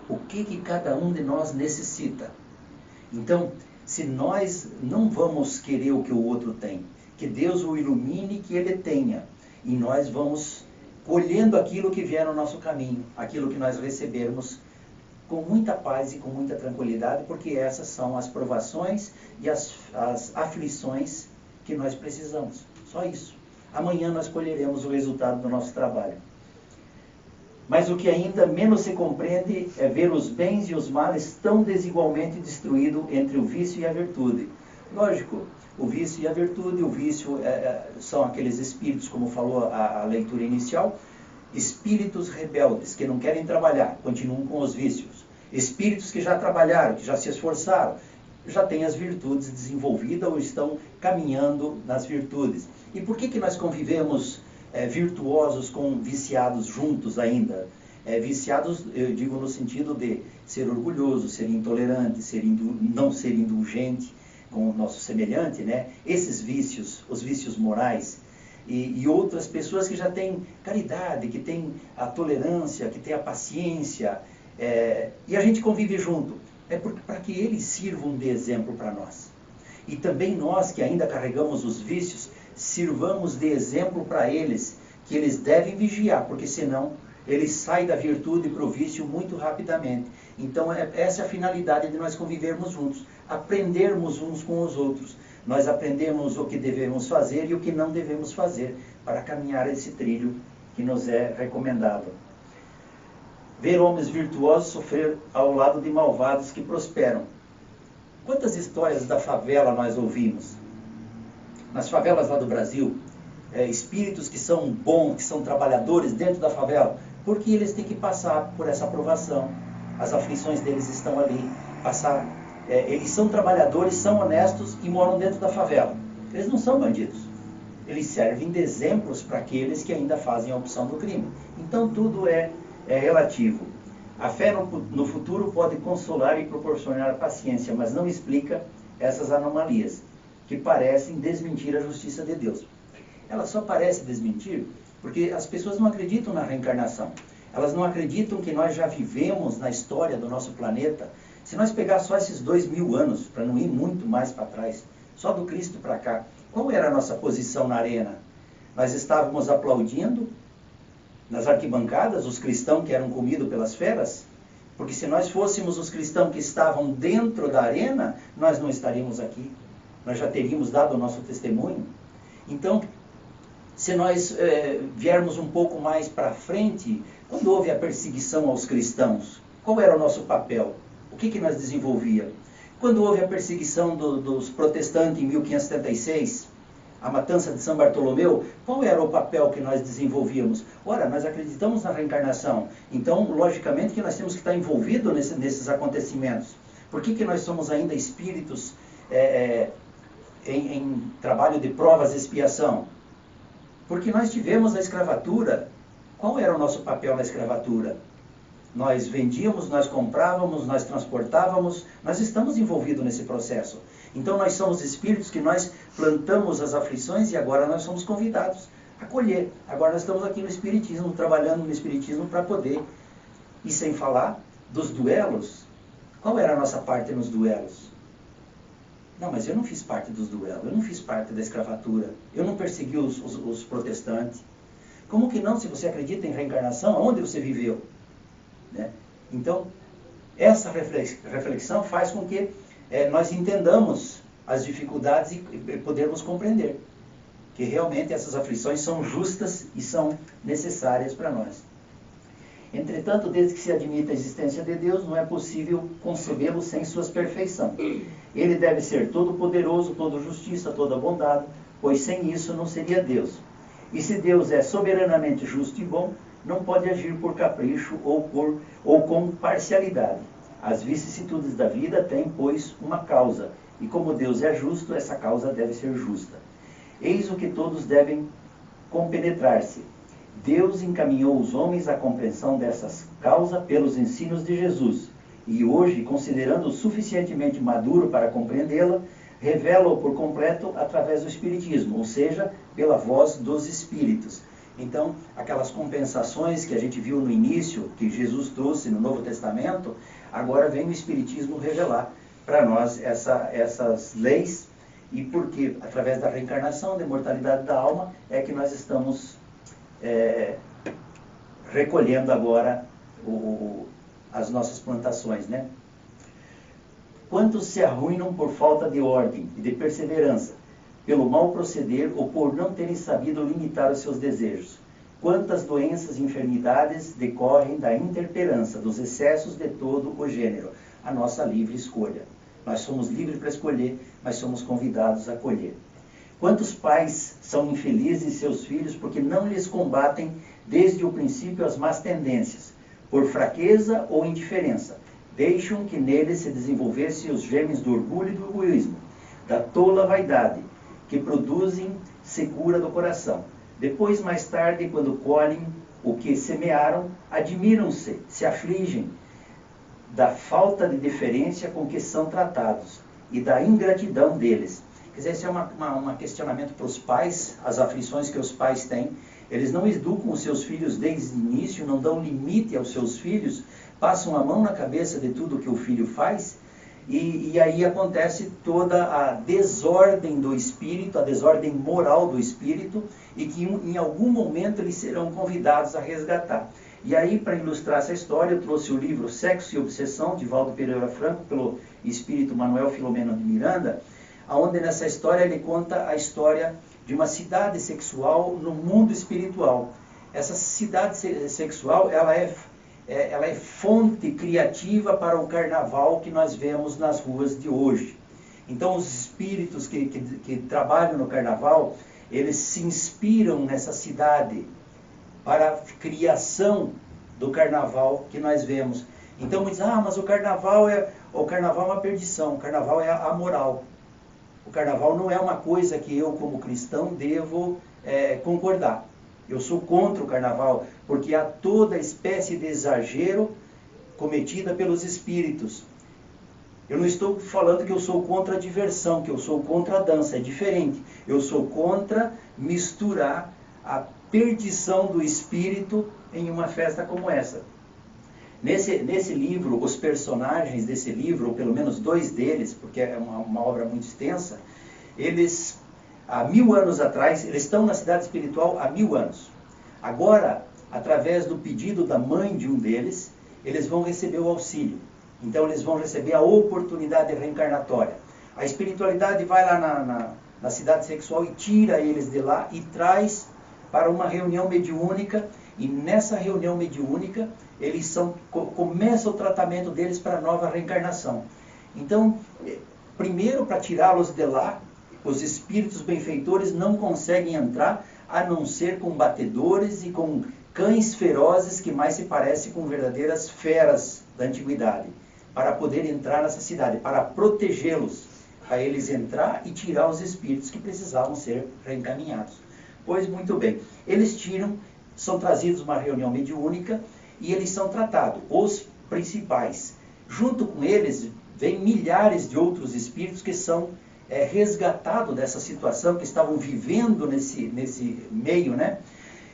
O que cada um de nós necessita? Então, se nós não vamos querer o que o outro tem, que Deus o ilumine, que ele tenha, e nós vamos colhendo aquilo que vier no nosso caminho, aquilo que nós recebermos com muita paz e com muita tranquilidade, porque essas são as provações e as aflições que nós precisamos. Só isso. Amanhã nós colheremos o resultado do nosso trabalho. Mas o que ainda menos se compreende é ver os bens e os males tão desigualmente destruídos entre o vício e a virtude. Lógico, o vício e a virtude, o vício são aqueles espíritos, como falou a leitura inicial, espíritos rebeldes que não querem trabalhar, continuam com os vícios. Espíritos que já trabalharam, que já se esforçaram, já têm as virtudes desenvolvidas ou estão caminhando nas virtudes. E por que nós convivemos virtuosos com viciados juntos ainda? Viciados, eu digo no sentido de ser orgulhoso, ser intolerante, não ser indulgente com o nosso semelhante, né? Esses vícios, os vícios morais, e outras pessoas que já têm caridade, que têm a tolerância, que têm a paciência, e a gente convive junto. Para que eles sirvam de exemplo para nós. E também nós, que ainda carregamos os vícios, sirvamos de exemplo para eles, que eles devem vigiar, porque senão eles saem da virtude para o vício muito rapidamente. Então essa é a finalidade de nós convivermos juntos, aprendermos uns com os outros. Nós aprendemos o que devemos fazer e o que não devemos fazer para caminhar esse trilho que nos é recomendado. Ver homens virtuosos sofrer ao lado de malvados que prosperam. Quantas histórias da favela nós ouvimos? Nas favelas lá do Brasil, espíritos que são bons, que são trabalhadores dentro da favela, porque eles têm que passar por essa provação. As aflições deles estão ali. Eles são trabalhadores, são honestos e moram dentro da favela. Eles não são bandidos. Eles servem de exemplos para aqueles que ainda fazem a opção do crime. Então tudo é relativo. A fé no futuro pode consolar e proporcionar paciência, mas não explica essas anomalias, que parecem desmentir a justiça de Deus. Ela só parece desmentir porque as pessoas não acreditam na reencarnação. Elas não acreditam que nós já vivemos na história do nosso planeta. Se nós pegar só esses 2000 anos, para não ir muito mais para trás, só do Cristo para cá, qual era a nossa posição na arena? Nós estávamos aplaudindo nas arquibancadas os cristãos que eram comidos pelas feras? Porque se nós fôssemos os cristãos que estavam dentro da arena, nós não estaríamos aqui. Nós já teríamos dado o nosso testemunho. Então, se nós viermos um pouco mais para frente, quando houve a perseguição aos cristãos, qual era o nosso papel? O que nós desenvolvíamos? Quando houve a perseguição dos protestantes em 1576, a matança de São Bartolomeu, qual era o papel que nós desenvolvíamos? Ora, nós acreditamos na reencarnação, então, logicamente, que nós temos que estar envolvidos nesses acontecimentos. Por que nós somos ainda espíritos em trabalho de provas e expiação? Porque nós tivemos a escravatura. Qual era o nosso papel na escravatura? Nós vendíamos, nós comprávamos, nós transportávamos, nós estamos envolvidos nesse processo. Então nós somos espíritos que nós plantamos as aflições e agora nós somos convidados a colher. Agora nós estamos aqui no Espiritismo, trabalhando no Espiritismo para poder. E sem falar dos duelos. Qual era a nossa parte nos duelos? Não, mas eu não fiz parte dos duelos, eu não fiz parte da escravatura, eu não persegui os protestantes. Como que não, se você acredita em reencarnação, aonde você viveu? Né? Então, essa reflexão faz com que nós entendamos as dificuldades e podermos compreender que realmente essas aflições são justas e são necessárias para nós. Entretanto, desde que se admita a existência de Deus, não é possível concebê-lo sem suas perfeições. Ele deve ser todo-poderoso, toda justiça, toda bondade, pois sem isso não seria Deus. E se Deus é soberanamente justo e bom, não pode agir por capricho ou com parcialidade. As vicissitudes da vida têm, pois, uma causa, e como Deus é justo, essa causa deve ser justa. Eis o que todos devem compenetrar-se. Deus encaminhou os homens à compreensão dessas causas pelos ensinos de Jesus, e hoje, considerando-o suficientemente maduro para compreendê-la, revela-o por completo através do Espiritismo, ou seja, pela voz dos Espíritos. Então, aquelas compensações que a gente viu no início, que Jesus trouxe no Novo Testamento, agora vem o Espiritismo revelar para nós essas leis, e porque, através da reencarnação, da imortalidade da alma, é que nós estamos recolhendo agora as nossas plantações, né? Quantos se arruinam por falta de ordem e de perseverança, pelo mau proceder ou por não terem sabido limitar os seus desejos? Quantas doenças e enfermidades decorrem da intemperança, dos excessos de todo o gênero? A nossa livre escolha. Nós somos livres para escolher, mas somos convidados a colher. Quantos pais são infelizes em seus filhos porque não lhes combatem desde o princípio as más tendências, por fraqueza ou indiferença? Deixam que neles se desenvolvessem os germes do orgulho e do egoísmo, da tola vaidade, que produzem secura do coração. Depois, mais tarde, quando colhem o que semearam, admiram-se, se afligem da falta de deferência com que são tratados e da ingratidão deles. Quer dizer, esse é um questionamento para os pais, as aflições que os pais têm. Eles não educam os seus filhos desde o início, não dão limite aos seus filhos, passam a mão na cabeça de tudo que o filho faz, e aí acontece toda a desordem do espírito, a desordem moral do espírito, e que em algum momento eles serão convidados a resgatar. E aí, para ilustrar essa história, eu trouxe o livro Sexo e Obsessão, de Valdo Pereira Franco, pelo espírito Manuel Filomeno de Miranda, onde nessa história ele conta a história de uma cidade sexual no mundo espiritual. Essa cidade sexual, ela é fonte criativa para o carnaval que nós vemos nas ruas de hoje. Então, os espíritos que trabalham no carnaval, eles se inspiram nessa cidade para a criação do carnaval que nós vemos. Então, muitos dizem, mas o carnaval é uma perdição, o carnaval é amoral. O carnaval não é uma coisa que eu, como cristão, devo concordar. Eu sou contra o carnaval, porque há toda espécie de exagero cometida pelos espíritos. Eu não estou falando que eu sou contra a diversão, que eu sou contra a dança, é diferente. Eu sou contra misturar a perdição do espírito em uma festa como essa. Nesse livro, os personagens desse livro, ou pelo menos 2 deles, porque é uma obra muito extensa, eles, há 1000 anos atrás, eles estão na cidade espiritual há 1000 anos. Agora, através do pedido da mãe de um deles, eles vão receber o auxílio. Então, eles vão receber a oportunidade reencarnatória. A espiritualidade vai lá na cidade sexual e tira eles de lá e traz para uma reunião mediúnica, e nessa reunião mediúnica, eles começa o tratamento deles para a nova reencarnação. Então, primeiro, para tirá-los de lá, os espíritos benfeitores não conseguem entrar, a não ser com batedores e com cães ferozes que mais se parecem com verdadeiras feras da antiguidade, para poder entrar nessa cidade, para protegê-los, para eles entrar e tirar os espíritos que precisavam ser reencaminhados. Pois muito bem, eles são trazidos uma reunião mediúnica e eles são tratados, os principais. Junto com eles, vem milhares de outros espíritos que são resgatados dessa situação, que estavam vivendo nesse meio, né?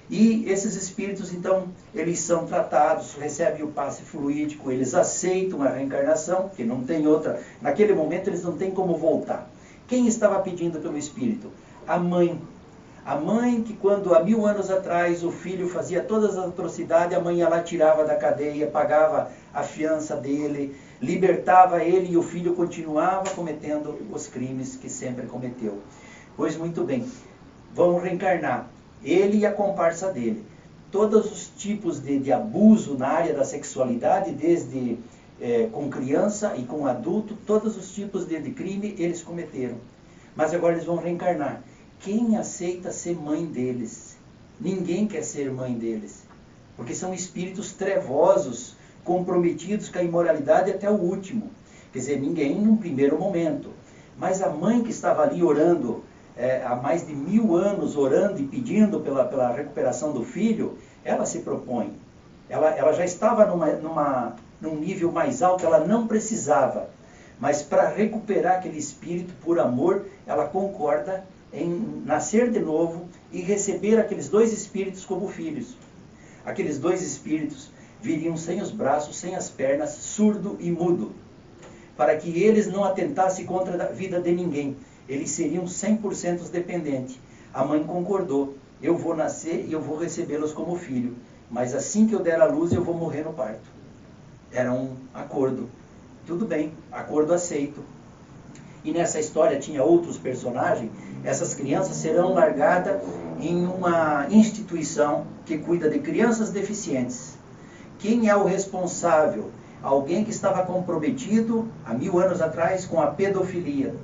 E esses espíritos, então, eles são tratados, recebem o passe fluídico, eles aceitam a reencarnação, que não tem outra. Naquele momento, eles não têm como voltar. Quem estava pedindo pelo espírito? A mãe. A mãe que, quando há 1000 anos atrás o filho fazia todas as atrocidades, a mãe ia lá, tirava da cadeia, pagava a fiança dele, libertava ele e o filho continuava cometendo os crimes que sempre cometeu. Pois muito bem, vão reencarnar ele e a comparsa dele. Todos os tipos de abuso na área da sexualidade, desde com criança e com adulto, todos os tipos de crime eles cometeram. Mas agora eles vão reencarnar. Quem aceita ser mãe deles? Ninguém quer ser mãe deles, porque são espíritos trevosos, comprometidos com a imoralidade até o último. Quer dizer, ninguém num primeiro momento. Mas a mãe que estava ali orando, há mais de 1000 anos, orando e pedindo pela recuperação do filho, ela se propõe. Ela já estava num nível mais alto, ela não precisava. Mas para recuperar aquele espírito por amor, ela concorda em nascer de novo e receber aqueles 2 espíritos como filhos. Aqueles 2 espíritos viriam sem os braços, sem as pernas, surdo e mudo, para que eles não atentassem contra a vida de ninguém. Eles seriam 100% dependentes. A mãe concordou, eu vou nascer e eu vou recebê-los como filho, mas assim que eu der a luz eu vou morrer no parto. Era um acordo. Tudo bem, acordo aceito. E nessa história tinha outros personagens. Essas crianças serão largadas em uma instituição que cuida de crianças deficientes. Quem é o responsável? Alguém que estava comprometido há 1000 anos atrás com a pedofilia.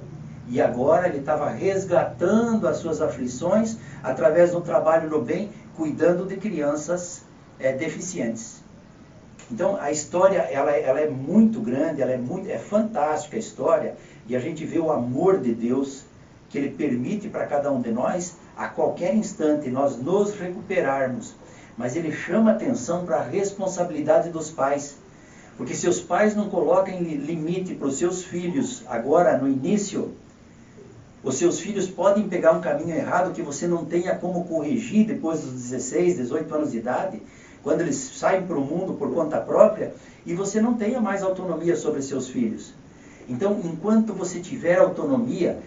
E agora ele estava resgatando as suas aflições através do trabalho no bem, cuidando de crianças deficientes. Então a história ela é muito grande, é fantástica a história, e a gente vê o amor de Deus que Ele permite para cada um de nós, a qualquer instante, nós nos recuperarmos. Mas Ele chama atenção para a responsabilidade dos pais. Porque se os pais não colocam limite para os seus filhos, agora no início, os seus filhos podem pegar um caminho errado que você não tenha como corrigir depois dos 16, 18 anos de idade, quando eles saem para o mundo por conta própria, e você não tenha mais autonomia sobre seus filhos. Então, enquanto você tiver autonomia,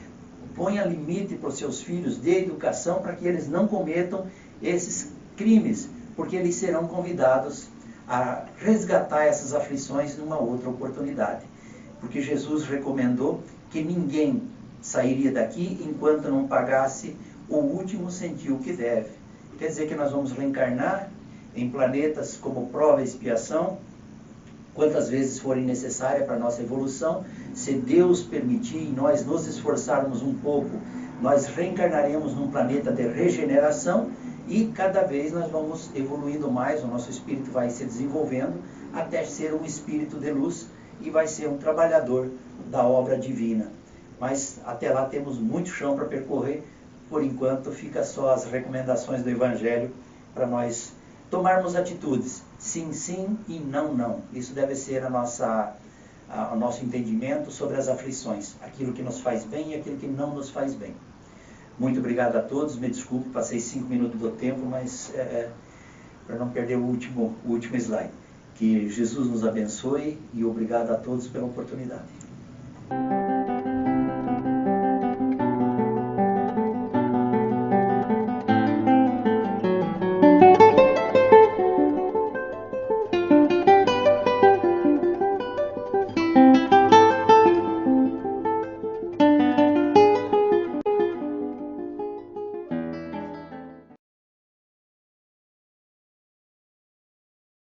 ponha limite para os seus filhos de educação para que eles não cometam esses crimes, porque eles serão convidados a resgatar essas aflições numa outra oportunidade. Porque Jesus recomendou que ninguém sairia daqui enquanto não pagasse o último centil que deve. Quer dizer que nós vamos reencarnar em planetas como prova e expiação, quantas vezes forem necessárias para a nossa evolução. Se Deus permitir e nós nos esforçarmos um pouco, nós reencarnaremos num planeta de regeneração, e cada vez nós vamos evoluindo mais, o nosso espírito vai se desenvolvendo até ser um espírito de luz e vai ser um trabalhador da obra divina. Mas até lá temos muito chão para percorrer. Por enquanto fica só as recomendações do Evangelho para nós tomarmos atitudes. Sim, sim e não, não. Isso deve ser o nosso entendimento sobre as aflições. Aquilo que nos faz bem e aquilo que não nos faz bem. Muito obrigado a todos. Me desculpe, passei 5 minutos do tempo, mas para não perder o último slide. Que Jesus nos abençoe e obrigado a todos pela oportunidade.